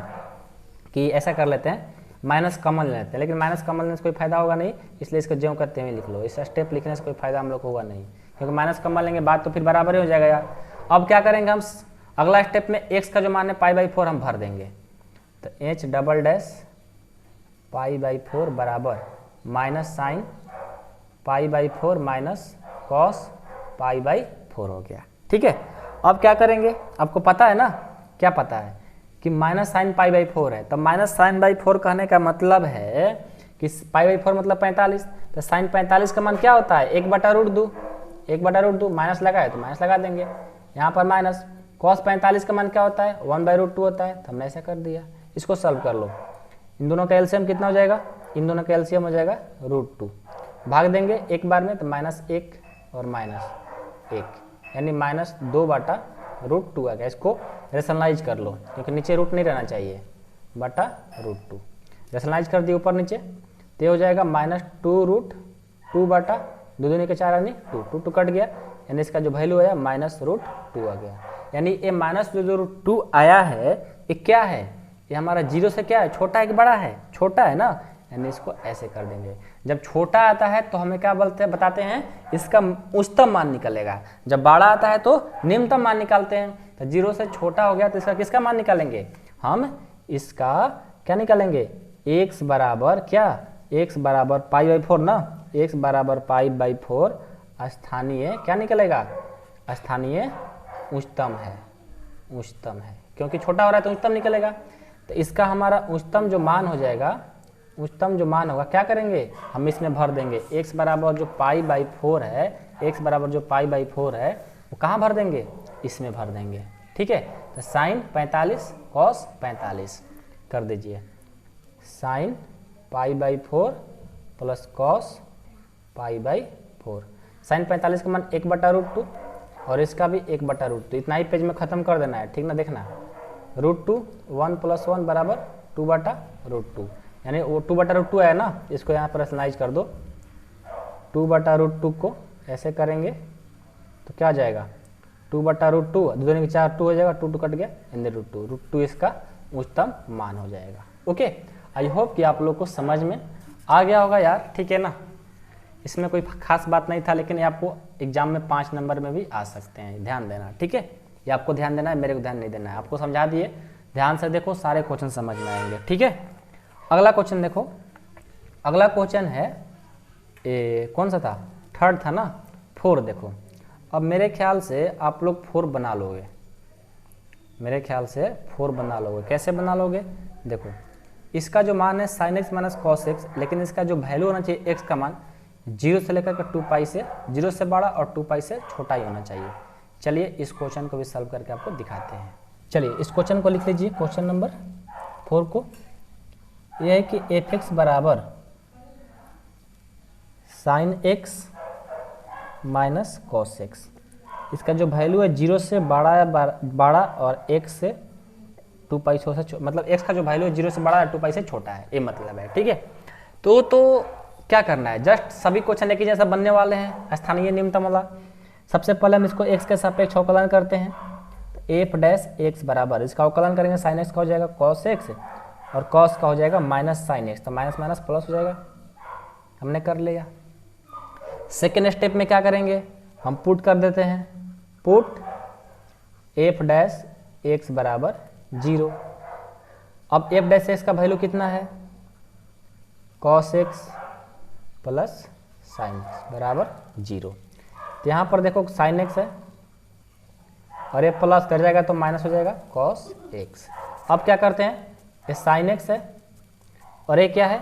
कि ऐसा कर लेते हैं, माइनस कॉमन ले लेते हैं, लेकिन माइनस कॉमन लेने से कोई फायदा होगा नहीं, इसलिए इसको ज्यों करते हुए लिख लो, इस स्टेप लिखने से कोई फायदा हम लोग होगा नहीं, क्योंकि माइनस कॉमन लेंगे बात तो फिर बराबर ही हो जाएगा यार। अब क्या करेंगे हम, अगला स्टेप में x का जो मान है π/4 हम भर देंगे, तो h डबल डैश π/4 बराबर माइनस साइन π/4 माइनस कॉस π/4 हो गया, ठीक है। अब क्या करेंगे, आपको पता है ना, क्या पता है कि माइनस साइन π/4 है, तो माइनस साइन बाई 4 कहने का मतलब है कि π/4 मतलब 45, तो साइन 45 का मान क्या होता है, 1/√2, 1/√2 माइनस लगा है तो माइनस लगा देंगे, यहाँ पर माइनस, cos 45 का मान क्या होता है, 1/√2 होता है, तो हमने ऐसा कर दिया। इसको सॉल्व कर लो, इन दोनों का एलसीएम कितना हो जाएगा, इन दोनों का एलसीएम हो जाएगा √2, भाग देंगे एक बार में तो -1 और -1, यानी -2/√2 आ गया। इसको रेशनलाइज कर लो, क्योंकि नीचे रूट नहीं रहना चाहिए, बटा √2, रेशनलाइज कर दिए ऊपर नीचे, तो हो जाएगा -2√2 बटा 2 दूनी के 4 यानी 2 कट गया, यानी इसका जो वैल्यू है -√2 आ गया। यानी ये माइनस जो रूट 2 आया है ये क्या है, ये हमारा 0 से क्या है, छोटा है कि बड़ा है, छोटा है ना, यानी इसको ऐसे कर देंगे। जब छोटा आता है तो हमें क्या बोलते हैं, बताते हैं इसका उच्चतम मान निकलेगा, जब बड़ा आता है तो निम्नतम मान निकालते हैं। तो 0 से छोटा हो गया तो इसका किसका मान निकालेंगे, हम इसका क्या निकालेंगे, x बराबर क्या, x बराबर π/4 ना, x बराबर π/4 स्थानीय क्या निकलेगा, स्थानीय उच्चतम है, उच्चतम है, क्योंकि छोटा हो रहा है तो उच्चतम निकलेगा। तो इसका हमारा उच्चतम जो मान हो जाएगा, उच्चतम जो मान होगा क्या करेंगे, हम इसमें भर देंगे, x बराबर जो π/4 है, x बराबर जो π/4 है वो कहाँ भर देंगे, इसमें भर देंगे। ठीक है, तो साइन 45 कॉस 45 कर दीजिए, साइन π/4 प्लस कॉस π/4। साइन 45 का मान 1/√2 और इसका भी 1/√2, इतना ही पेज में खत्म कर देना है, ठीक ना। देखना √2 1 + 1 बराबर 2/√2, यानी वो 2/√2 है ना, इसको यहाँ पर रैशनलाइज कर दो, 2/√2 को ऐसे करेंगे तो क्या आ जाएगा, 2/√2 2 के 4 2 हो जाएगा, 2 कट गया, यानी √2 इसका उच्चतम मान हो जाएगा। ओके, आई होप कि आप लोग को समझ में आ गया होगा यार, ठीक है ना। इसमें कोई खास बात नहीं था, लेकिन ये आपको एग्जाम में 5 नंबर में भी आ सकते हैं, ध्यान देना। ठीक है, ये आपको ध्यान देना है, मेरे को ध्यान नहीं देना है, आपको समझा दिए, ध्यान से देखो, सारे क्वेश्चन समझ में आएंगे। ठीक है, अगला क्वेश्चन देखो, अगला क्वेश्चन है कौन सा था, 3rd था ना, 4 देखो। अब मेरे ख्याल से आप लोग 4 बना लोगे, मेरे ख्याल से 4 बना लोगे। कैसे बना लोगे, देखो इसका जो मान है sin x minus cos x, लेकिन इसका जो वैल्यू होना चाहिए x का मान 0 से लेकर के 2π से, 0 से बड़ा और 2π से छोटा ही होना चाहिए। चलिए इस क्वेश्चन को भी सॉल्व करके आपको दिखाते हैं। चलिए इस क्वेश्चन को लिख लीजिए, क्वेश्चन नंबर 4 को। यह है कि f(x) बराबर sin x minus cos x, इसका जो वैल्यू है 0 से बड़ा और x से 2π से, मतलब x का जो वैल्यू है 0 से बड़ा है 2π से छोटा है, ये मतलब है। ठीक है, तो क्या करना है, जस्ट सभी क्वेश्चन एक ही जैसा बनने वाले हैं, स्थानीय निम्नतम वाला। सबसे पहले हम इसको x के सापेक्ष अवकलन करते हैं, f' बराबर, इसका अवकलन करेंगे sin x का हो जाएगा cos x और cos का हो जाएगा माइनस sin x, तो माइनस माइनस प्लस हो जाएगा, हमने कर लिया। सेकेंड स्टेप में क्या करेंगे, हम पुट कर देते हैं, पुट f' बराबर 0। अब f' का वैल्यू कितना है, cos x plus sin x बराबर 0। तो यहाँ पर देखो sin x है और ये प्लस कर जाएगा तो माइनस हो जाएगा cos x। अब क्या करते हैं, ये sin x है और ये क्या है,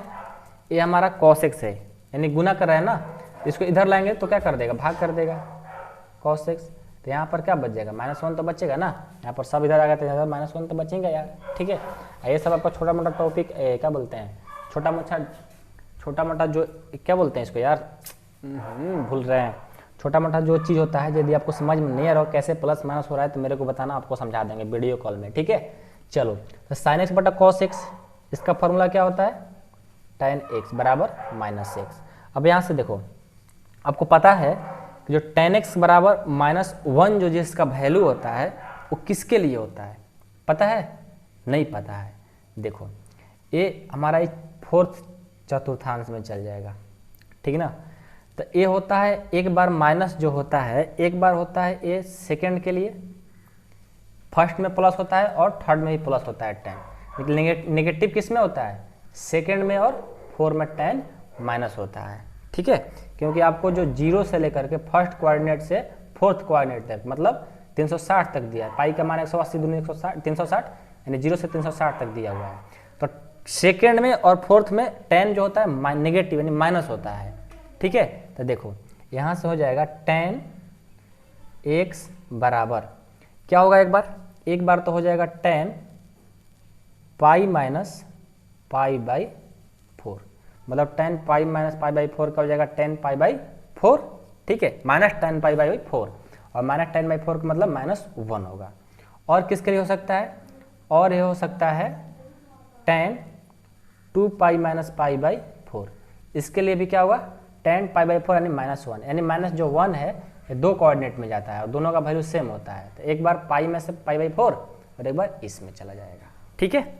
ये हमारा cos x है, यानी गुना कर रहा है ना, इसको इधर लाएंगे तो क्या कर देगा, भाग कर देगा cos x। तो यहाँ पर क्या बच जाएगा, -1 तो बचेगा ना, यहाँ पर सब इधर आ गए तो इधर -1 तो बचेगा यार। ठीक है, ये सब आपका छोटा मोटा टॉपिक क्या बोलते हैं, छोटा मोटा जो क्या बोलते हैं इसको यार, भूल रहे हैं, छोटा मोटा जो चीज़ होता है, यदि आपको समझ में नहीं आ रहा हो कैसे प्लस माइनस हो रहा है तो मेरे को बताना, आपको समझा देंगे वीडियो कॉल में। ठीक है, चलो तो sin x बटा cos x, इसका फॉर्मूला क्या होता है, tan x बराबर -x। अब यहाँ से देखो, आपको पता है कि जो tan x बराबर -1 जो जिसका वैल्यू होता है वो किसके लिए होता है, पता है, नहीं पता है। देखो ये हमारा 4th चतुर्थांश में चल जाएगा, ठीक ना। तो ये होता है, एक बार माइनस जो होता है, एक बार होता है ये सेकंड के लिए, फर्स्ट में प्लस होता है और थर्ड में भी प्लस होता है tan, लेकिन नेगेटिव किस में होता है, सेकंड में और 4 में tan माइनस होता है। ठीक है, क्योंकि आपको जो 0 से लेकर के फर्स्ट कोऑर्डिनेट से 4th कोऑर्डिनेट तक, मतलब 360 तक दिया है, पाई का मान 180 दूनी 360, यानी 0 से 360 तक दिया हुआ है। तो सेकेंड में और 4th में tan जो होता है नेगेटिव यानी माइनस होता है। ठीक है, तो देखो यहाँ से हो जाएगा tan x बराबर क्या होगा, एक बार तो हो जाएगा tan पाई माइनस π/4, मतलब tan पाई माइनस π/4 का हो जाएगा tan π/4। ठीक है, माइनस tan π/4 और माइनस tan by 4 का मतलब -1 होगा। और किसके लिए हो सकता है, और ये हो सकता है tan 2π - π/4, इसके लिए भी क्या होगा tan π/4 यानी -1, यानी माइनस जो 1 है ये 2 कोऑर्डिनेट में जाता है और दोनों का वैल्यू सेम होता है। तो एक बार पाई में से π/4 और एक बार इसमें चला जाएगा। ठीक है,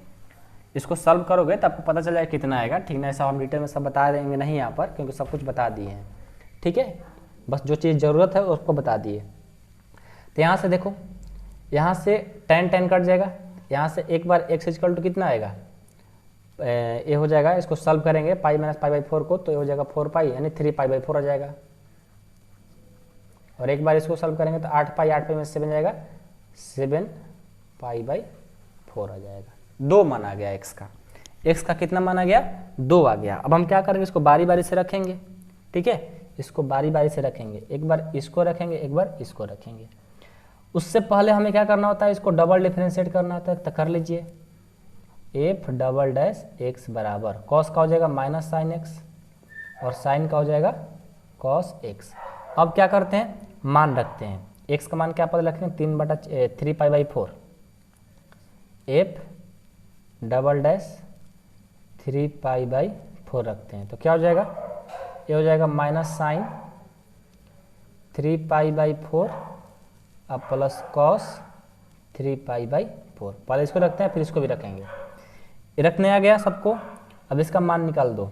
इसको सॉल्व करोगे तो आपको पता चल जाएगा कितना आएगा। ठीक ना, ऐसा हम डिटेल में सब बता देंगे नहीं यहाँ पर, क्योंकि सब कुछ बता दिए हैं। ठीक है, बस जो चीज़ ज़रूरत है उसको बता दिए। तो यहाँ से देखो, यहाँ से tan कट जाएगा, यहाँ से एक बार x इक्वल टू कितना आएगा, ये हो जाएगा। इसको सॉल्व करेंगे पाई माइनस π/4 को, तो ये हो जाएगा 4 पाई यानी 3 π/4 आ जाएगा। और एक बार इसको सॉल्व करेंगे तो 8 पाई में से बन जाएगा 7 π/4 आ जाएगा। 2 मान आ गया x का कितना मान आ गया, 2 आ गया। अब हम क्या करेंगे, इसको बारी बारी से रखेंगे। ठीक है, इसको बारी बारी से रखेंगे, एक बार इसको रखेंगे, एक बार इसको रखेंगे। उससे पहले हमें क्या करना होता है, इसको डबल डिफरेंशिएट करना होता है। तो कर लीजिए, f डबल डैश x बराबर कॉस का हो जाएगा माइनस साइन x और साइन का हो जाएगा कॉस x। अब क्या करते हैं, मान रखते हैं। x का मान क्या पता रखेंगे, 3 π/4 f डबल डैश 3 π/4 रखते हैं। तो क्या हो जाएगा, ये हो जाएगा माइनस साइन 3 π/4 अब प्लस कॉस 3 π/4। पहले इसको रखते हैं फिर इसको भी रखेंगे। ये रखने आ गया सबको। अब इसका मान निकाल दो।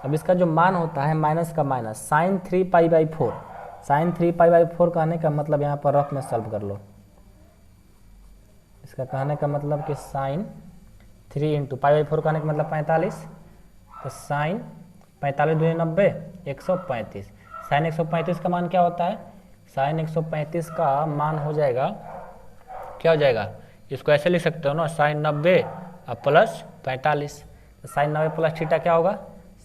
अब इसका जो मान होता है माइनस का माइनस साइन 3 π/4, साइन 3 π/4 कहने का मतलब यहाँ पर रफ में सॉल्व कर लो। इसका कहने का मतलब कि साइन 3 इंटू π/4 कहने का मतलब 45, तो साइन 45 दूनी 90 135। साइन 135 का मान क्या होता है, साइन 135 का मान हो जाएगा, क्या हो जाएगा, इसको ऐसे लिख सकते हो ना, साइन 90 अब प्लस 45। तो साइन 90 प्लस थीटा क्या होगा,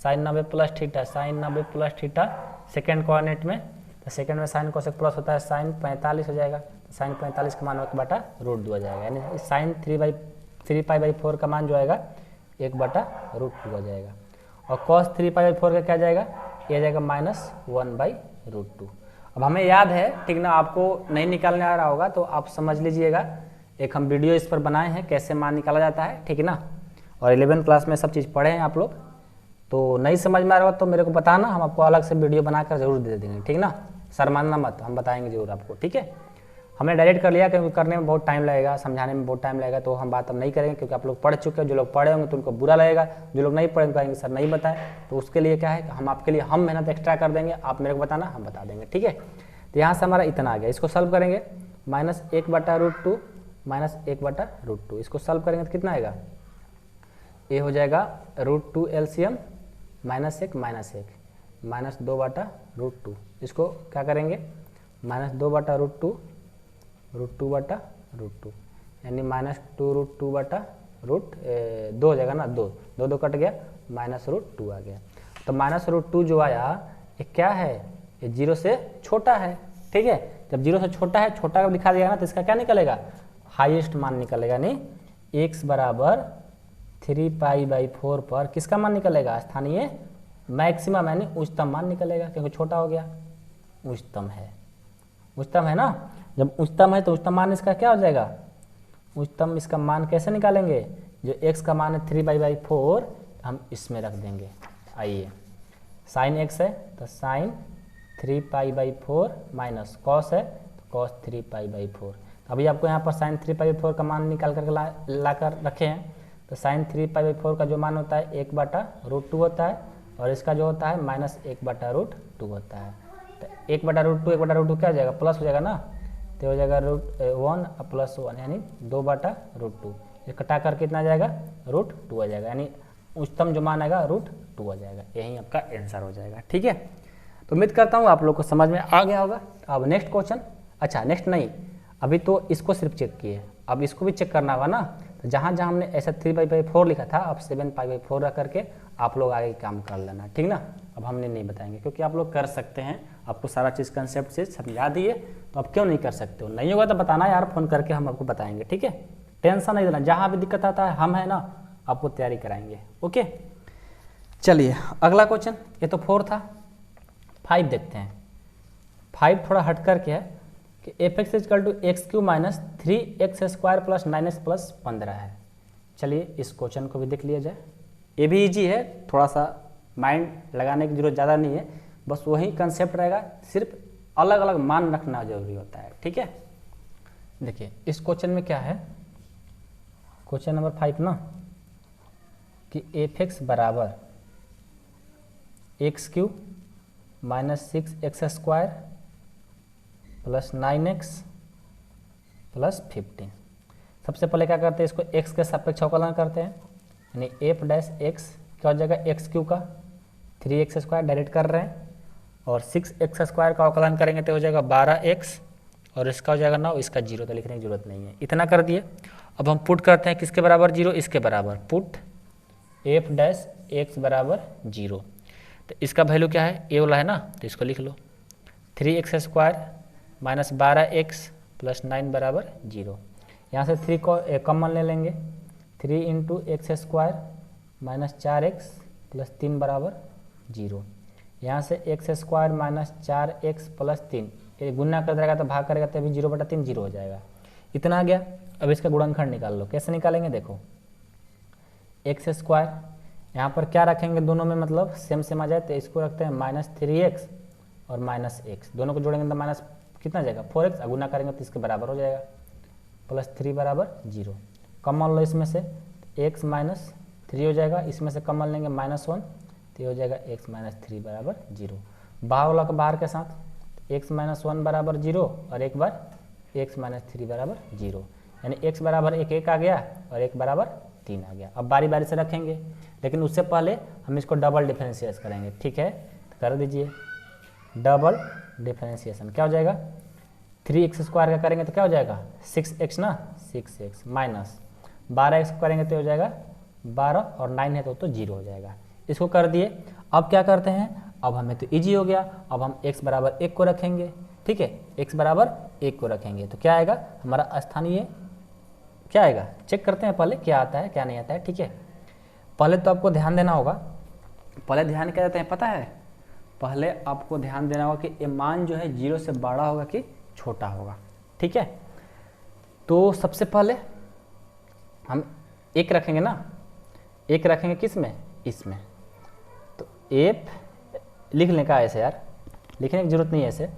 sine 90 plus theta, sine 90 plus theta second coordinate में। तो सेकेंड में साइन कोसेक प्लस होता है, साइन 45 हो जाएगा। तो साइन 45 का मान 1/√2 आ जाएगा, यानी साइन 3 π/4 का मान जो आएगा 1/√2 आ जाएगा। और कॉस 3 π/4 का क्या जाएगा, ये जाएगा -1/√2। अब हमें याद है, ठीक ना, आपको नहीं निकालने आ रहा होगा तो आप समझ लीजिएगा, एक हम वीडियो इस पर बनाए हैं कैसे मान निकाला जाता है। ठीक है ना, और 11th क्लास में सब चीज़ पढ़े हैं आप लोग। तो नहीं समझ में आ रहा हो तो मेरे को बताना, हम आपको अलग से वीडियो बनाकर जरूर दे देंगे। ठीक ना, सर मानना मत, हम बताएंगे जरूर आपको। ठीक है, हमने डायरेक्ट कर लिया क्योंकि करने में बहुत टाइम लगेगा, समझाने में बहुत टाइम लगेगा, तो हम बात अब नहीं करेंगे क्योंकि आप लोग पढ़ चुके हैं। जो लोग पढ़े होंगे तो उनको बुरा लगेगा, जो लोग नहीं पढ़ेंगे कहेंगे सर नहीं बताएं। तो उसके लिए क्या है, हम आपके लिए हम मेहनत एक्स्ट्रा कर देंगे, आप मेरे को बताना, हम बता देंगे। ठीक है, तो यहाँ से हमारा इतना आ गया। इसको सॉल्व करेंगे -1/√2 -1/√2। इसको सॉल्व करेंगे तो कितना आएगा, ये हो जाएगा √2 एलसीएम -1 -2/√2। इसको क्या करेंगे, -2/√2 √2/√2 यानी -2√2/√2 हो जाएगा ना, 2 कट गया, -√2 आ गया। तो -√2 जो आया ये क्या है, ये 0 से छोटा है। ठीक है, जब 0 से छोटा है, छोटा का दिखा दिया ना, तो इसका क्या निकलेगा, हाईएस्ट मान निकलेगा। यानी x बराबर 3 π/4 पर किसका मान निकलेगा, स्थानीय मैक्सिमम यानी उच्चतम मान निकलेगा, क्योंकि छोटा हो गया, उच्चतम है ना। जब उच्चतम है तो उच्चतम मान इसका क्या हो जाएगा, उच्चतम इसका मान कैसे निकालेंगे, जो x का मान है 3 π/4 हम इसमें रख देंगे। आइए, साइन x है तो साइन 3 π/4 माइनस कॉस है तो कॉस 3 π/4। अभी आपको यहाँ पर साइन 3 π/4 का मान निकाल कर ला कर रखे हैं। तो साइन 3 π/4 का जो मान होता है 1/√2 होता है, और इसका जो होता है -1/√2 होता है। तो 1/√2 क्या हो जाएगा, प्लस हो जाएगा ना, तो हो जाएगा √1 +1 यानी 2/√2। ये कटा कर कितना जाएगा, √2 आ जाएगा, यानी उच्चतम जो मान आएगा √2 आ जाएगा। यही आपका आंसर हो जाएगा। ठीक है, तो उम्मीद करता हूँ आप लोग को समझ में आ गया होगा। अब नेक्स्ट क्वेश्चन, अच्छा नेक्स्ट नहीं, अभी तो इसको सिर्फ चेक किए, अब इसको भी चेक करना होगा ना। तो जहाँ जहाँ हमने ऐसा 3 π/4 लिखा था, अब 7 π/4 रख करके आप लोग आगे काम कर लेना। ठीक ना, अब हमने नहीं बताएंगे क्योंकि आप लोग कर सकते हैं, आपको सारा चीज़ कंसेप्ट से समझा दिए, तो अब क्यों नहीं कर सकते हो। नहीं होगा तो बताना यार, फ़ोन करके हम आपको बताएंगे। ठीक है, टेंशन नहीं लेना, जहाँ भी दिक्कत आता है हम है ना, आपको तैयारी कराएंगे। ओके, चलिए अगला क्वेश्चन, ये तो 4 था, 5 देखते हैं। 5 थोड़ा हट करके है कि f(x = x³ - 3x² + 9x + 15 है। चलिए इस क्वेश्चन को भी देख लिया जाए। ये भी इजी है, थोड़ा सा माइंड लगाने की जरूरत ज़्यादा नहीं है, बस वही कंसेप्ट रहेगा, सिर्फ अलग अलग मान रखना जरूरी होता है। ठीक है, देखिए इस क्वेश्चन में क्या है, क्वेश्चन नंबर 5 ना, कि एफ एक्स बराबर x cube minus 6x square plus 9x plus 15। सबसे पहले क्या करते हैं, इसको x के सापेक्ष अवकलन करते हैं, यानी एफ डैश एक्स क्या हो जाएगा, एक्स क्यू का 3x स्क्वायर डायरेक्ट कर रहे हैं, और 6x स्क्वायर का अवकलन करेंगे तो हो जाएगा 12x, और इसका हो जाएगा 9, इसका 0 तो लिखने की जरूरत नहीं है। इतना कर दिए। अब हम पुट करते हैं किसके बराबर 0, इसके बराबर, पुट एफ डैश एक्स बराबर 0। तो इसका वैल्यू क्या है, ए वाला है ना, तो इसको लिख लो 3x square minus 12x plus 9 बराबर 0। यहाँ से 3 को कॉमन ले लेंगे, 3 into x square minus 4x plus 3 बराबर 0। यहाँ से x square minus 4x plus 3, ये गुना कर देगा तो भाग करेगा तो अभी 0/3 0 हो जाएगा। इतना आ गया। अब इसका गुणनखंड निकाल लो। कैसे निकालेंगे, देखो एक्स स्क्वायर यहाँ पर क्या रखेंगे, दोनों में मतलब सेम सेम आ जाए, तो इसको रखते हैं माइनस 3x और माइनस x, दोनों को जोड़ेंगे तो माइनस कितना जाएगा 4x, गुना करेंगे तो इसके बराबर हो जाएगा, प्लस 3 बराबर 0। कॉमन लो इसमें से, x माइनस 3 हो जाएगा, इसमें से कॉमन लेंगे -1, तो हो जाएगा x माइनस 3 बराबर 0। बाहर वाला का बाहर के साथ x माइनस 1 बराबर 0 और एक बार x माइनस 3 बराबर 0, यानी x बराबर 1 आ गया और 1 बराबर 3 आ गया। अब बारी बारी से रखेंगे, लेकिन उससे पहले हम इसको डबल डिफरेंशिएट करेंगे। ठीक है, तो कर दीजिए डबल डिफरेंशिएशन। क्या हो जाएगा, 3x स्क्वायर का करेंगे तो क्या हो जाएगा 6x ना, 6x माइनस 12x करेंगे तो हो जाएगा 12 और 9 है तो 0 हो जाएगा। इसको कर दिए। अब क्या करते हैं, अब हमें तो इजी हो गया, अब हम x बराबर 1 को रखेंगे। ठीक है, x बराबर 1 को रखेंगे तो क्या आएगा हमारा स्थानीय, क्या आएगा चेक करते हैं पहले क्या आता है क्या नहीं आता है। ठीक है, पहले तो आपको ध्यान देना होगा, पहले ध्यान क्या देते हैं पता है, पहले आपको ध्यान देना होगा कि ये मान जो है 0 से बड़ा होगा कि छोटा होगा। ठीक है, तो सबसे पहले हम 1 रखेंगे ना, 1 रखेंगे किस में, इसमें, तो एफ लिख लें का ऐसे यार, लिखने की जरूरत नहीं है ऐसे,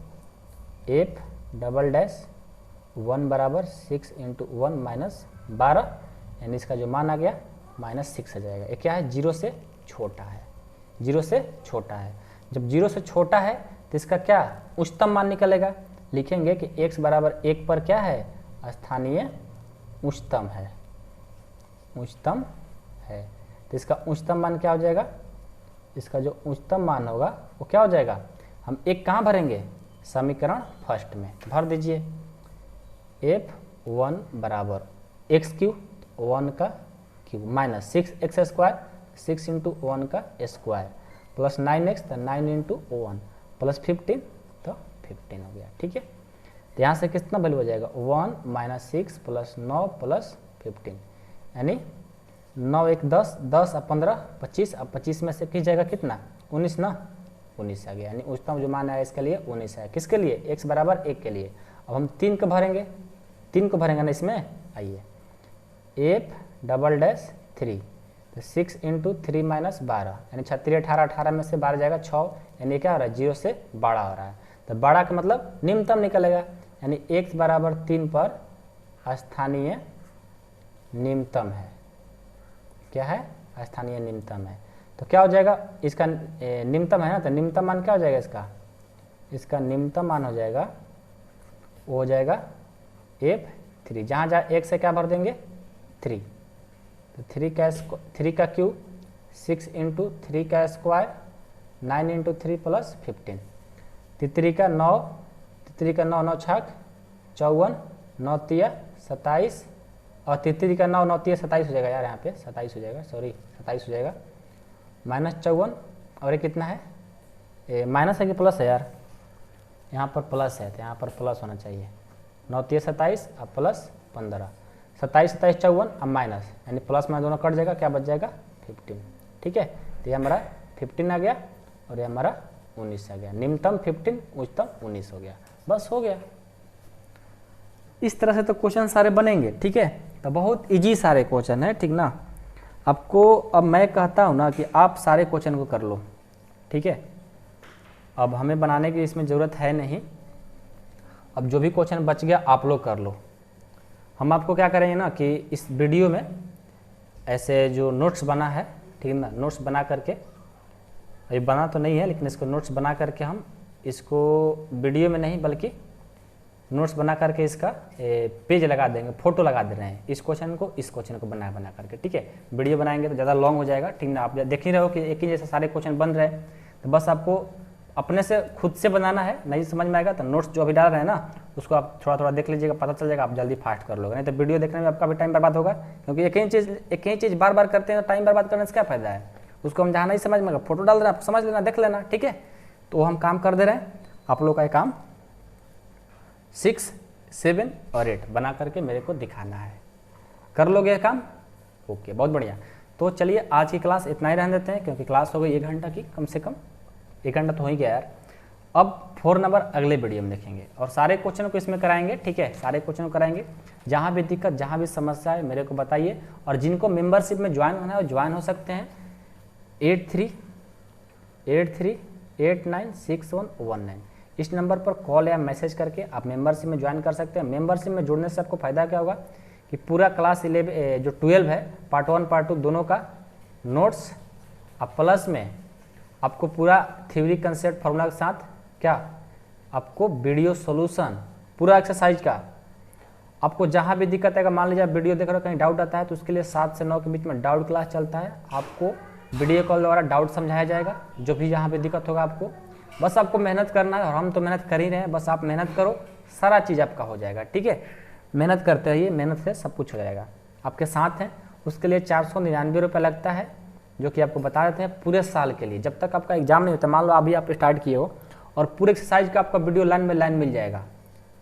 एफ डबल डैश 1 बराबर 6 इंटू 1 माइनस 12, यानी इसका जो मान आ गया -6 आ जाएगा। ये क्या है, 0 से छोटा है, 0 से छोटा है। जब 0 से छोटा है तो इसका क्या उच्चतम मान निकलेगा, लिखेंगे कि x बराबर 1 पर क्या है, स्थानीय उच्चतम है, उच्चतम है। तो इसका उच्चतम मान क्या हो जाएगा, इसका जो उच्चतम मान होगा वो क्या हो जाएगा, हम 1 कहाँ भरेंगे, समीकरण फर्स्ट में भर दीजिए, f1 बराबर एक्स क्यूब 1 का cube minus 6x square 6 into 1 का स्क्वायर प्लस 9x तो 9 इंटू 1 प्लस 15 तो 15 हो गया। ठीक है, तो यहाँ से कितना वैल्यू हो जाएगा 1 माइनस 6 प्लस 9 प्लस 15, यानी 9 1 10 10 और 15 25, अब 25 में से किस जाएगा कितना 19 ना, 19 आ गया, यानी उच्चतम जो मान है इसके लिए 19 है। किसके लिए, x बराबर 1 के लिए। अब हम 3 को भरेंगे, 3 को भरेंगे ना इसमें, आइए एफ डबल डैश 3, तो 6 इंटू 3 माइनस 12, यानी 36 18 18 में से 12 जाएगा 6, यानी क्या हो रहा है 0 से बड़ा हो रहा है, तो बड़ा का मतलब निम्नतम निकलेगा, यानी x बराबर 3 पर स्थानीय निम्नतम है, क्या है स्थानीय निम्नतम है। तो क्या हो जाएगा, इसका निम्नतम है ना, तो निम्नतम मान क्या हो जाएगा, इसका निम्नतम मान हो जाएगा, वो हो जाएगा f3, जहाँ जहाँ 1 से क्या भर देंगे 3, तो 3 का क्यूब 6 इंटू 3 का स्क्वायर 9 इंटू 3 प्लस 15, 3 का 9 9 छक 54 9 तिया 27 और 3 का 9 9 तिया 27 हो जाएगा यार, यहाँ पे 27 हो जाएगा, सॉरी 27 हो जाएगा, -54 और ये कितना है माइनस है कि प्लस है यार, यहाँ पर प्लस है तो यहाँ पर प्लस होना चाहिए, 9 तिया 27 और प्लस 15, 27 27 54 अब माइनस, यानी प्लस में दोनों कट जाएगा, क्या बच जाएगा 15। ठीक है, तो ये हमारा 15 आ गया और ये हमारा 19 आ गया, निम्नतम 15 उच्चतम 19 हो गया, बस हो गया। इस तरह से तो क्वेश्चन सारे बनेंगे। ठीक है, तो बहुत इजी सारे क्वेश्चन है, ठीक ना। आपको अब मैं कहता हूँ ना कि आप सारे क्वेश्चन को कर लो, ठीक है, अब हमें बनाने की इसमें ज़रूरत है नहीं। अब जो भी क्वेश्चन बच गया आप लोग कर लो। हम आपको क्या करेंगे ना कि इस वीडियो में ऐसे जो नोट्स बना है, ठीक है ना, नोट्स बना करके, अभी बना तो नहीं है लेकिन इसको नोट्स बना करके हम इसको वीडियो में नहीं बल्कि नोट्स बना करके इसका पेज लगा देंगे, फोटो लगा दे रहे हैं इस क्वेश्चन को बना करके, ठीक है। वीडियो बनाएंगे तो ज़्यादा लॉन्ग हो जाएगा, ठीक ना। आप देख ही रहे हो कि एक ही जैसे सारे क्वेश्चन बन रहे हैं, तो बस आपको अपने से खुद से बनाना है। नहीं समझ में आएगा तो नोट्स जो अभी डाल रहे हैं ना उसको आप थोड़ा थोड़ा देख लीजिएगा, पता चल जाएगा, आप जल्दी फास्ट कर लोगे। नहीं तो वीडियो देखने में आपका भी टाइम बर्बाद होगा, क्योंकि एक ही चीज़ बार बार करते हैं तो टाइम बर्बाद करने से क्या फ़ायदा है। उसको हम जहाँ नहीं समझ में, फोटो डाल रहे हैं आप समझ लेना, देख लेना, ठीक है। तो हम काम कर दे रहे हैं, आप लोग का काम 6, 7 और 8 बना करके मेरे को दिखाना है। कर लोगे काम? ओके, बहुत बढ़िया। तो चलिए आज की क्लास इतना ही रहने देते हैं, क्योंकि क्लास हो गई 1 घंटा की, कम से कम 1 घंटा तो हो ही गया यार। अब 4 नंबर अगले वीडियो में देखेंगे और सारे क्वेश्चनों को इसमें कराएंगे, ठीक है। सारे क्वेश्चन को कराएंगे, जहाँ भी दिक्कत, जहाँ भी समस्या है मेरे को बताइए। और जिनको मेंबरशिप में ज्वाइन होना है वो ज्वाइन हो सकते हैं 8383896119 इस नंबर पर कॉल या मैसेज करके आप मेंबरशिप में ज्वाइन कर सकते हैं। मेंबरशिप में जुड़ने से आपको फ़ायदा क्या होगा कि पूरा क्लास 11 जो 12 है, पार्ट 1 पार्ट 2 दोनों का नोट्स, अब प्लस में आपको पूरा थ्योरी कंसेप्ट फार्मूला के साथ क्या आपको वीडियो सॉल्यूशन पूरा एक्सरसाइज का, आपको जहाँ भी दिक्कत आएगा, मान लीजिए आप वीडियो देख रहे हो कहीं डाउट आता है तो उसके लिए 7 से 9 के बीच में डाउट क्लास चलता है। आपको वीडियो कॉल द्वारा डाउट समझाया जाएगा, जो भी जहाँ पे दिक्कत होगा आपको, बस आपको मेहनत करना है। और हम तो मेहनत कर ही रहे हैं, बस आप मेहनत करो, सारा चीज़ आपका हो जाएगा, ठीक है। मेहनत करते रहिए, मेहनत से सब कुछ हो जाएगा। आपके साथ हैं, उसके लिए 499 रुपये लगता है, जो कि आपको बता देते हैं पूरे साल के लिए, जब तक आपका एग्जाम नहीं होता। मान लो अभी आप स्टार्ट किए हो और पूरे एक्सरसाइज का आपका वीडियो लाइन बाय लाइन मिल जाएगा,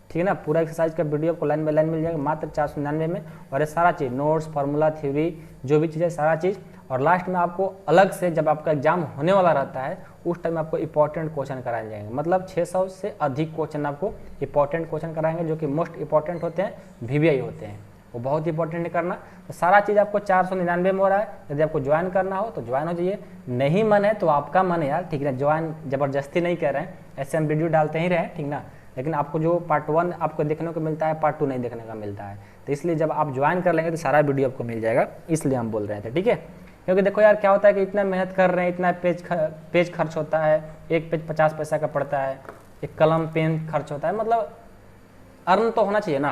ठीक है ना। पूरा एक्सरसाइज का वीडियो आपको लाइन बाय लाइन मिल जाएगा मात्र 499 में। और ये सारा चीज़ नोट्स, फार्मूला, थ्योरी, जो भी चीज़ है सारा चीज़। और लास्ट में आपको अलग से जब आपका एग्जाम होने वाला रहता है उस टाइम आपको इंपॉर्टेंट क्वेश्चन कराए जाएंगे, मतलब 600 से अधिक क्वेश्चन आपको इंपॉर्टेंट क्वेश्चन कराएंगे, जो कि मोस्ट इंपॉर्टेंट होते हैं, VVI होते हैं, वो बहुत इंपॉर्टेंट है करना। तो सारा चीज़ आपको 499 में हो रहा है। यदि आपको ज्वाइन करना हो तो ज्वाइन हो जाइए, नहीं मन है तो आपका मन है यार, ठीक है। ज्वाइन जबरदस्ती नहीं कह रहे हैं, ऐसे हम वीडियो डालते ही रहे, ठीक ना। लेकिन आपको जो पार्ट 1 आपको देखने को मिलता है, पार्ट 2 नहीं देखने का मिलता है, तो इसलिए जब आप ज्वाइन कर लेंगे तो सारा वीडियो आपको मिल जाएगा, इसलिए हम बोल रहे थे, ठीक है। क्योंकि देखो यार क्या होता है कि इतना मेहनत कर रहे हैं, इतना पेज खर्च होता है, एक पेज 50 पैसा का पड़ता है, एक कलम पेन खर्च होता है, मतलब अर्न तो होना चाहिए ना।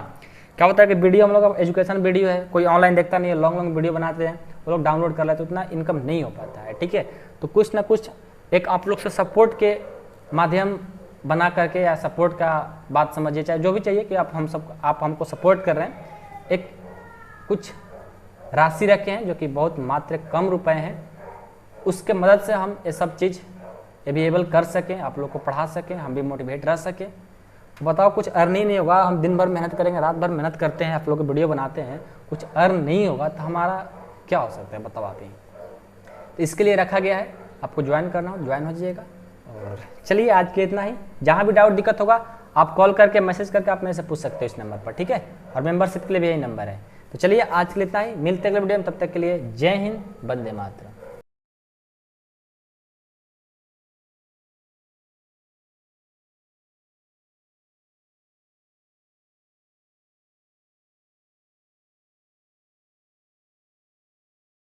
क्या होता है कि वीडियो हम लोग एजुकेशन वीडियो है, कोई ऑनलाइन देखता नहीं है, लॉन्ग वीडियो बनाते हैं, वो लोग डाउनलोड कर लेते हैं, उतना इनकम नहीं हो पाता है, ठीक है। तो कुछ ना कुछ एक आप लोग से सपोर्ट के माध्यम बना करके, या सपोर्ट का बात समझिए, चाहे जो भी चाहिए कि आप हमको सपोर्ट कर रहे हैं, एक कुछ राशि रखे हैं जो कि बहुत मात्र कम रुपए हैं, उसके मदद से हम ये सब चीज़ अवेलेबल कर सकें, आप लोग को पढ़ा सकें, हम भी मोटिवेट रह सकें। बताओ कुछ अर्न ही नहीं होगा, हम दिन भर मेहनत करेंगे, रात भर मेहनत करते हैं, आप लोग वीडियो बनाते हैं, कुछ अर्न नहीं होगा तो हमारा क्या हो सकता है, बताओ आप ही। तो इसके लिए रखा गया है, आपको ज्वाइन करना हो ज्वाइन हो जाइएगा। और चलिए आज के इतना ही, जहाँ भी डाउट दिक्कत होगा आप कॉल करके मैसेज करके आप मेरे से पूछ सकते हो इस नंबर पर, ठीक है। और मेंबरशिप के लिए भी यही नंबर है। तो चलिए आज के लिए इतना ही, मिलते अगले वीडियो में, तब तक के लिए जय हिंद, वंदे मातरम।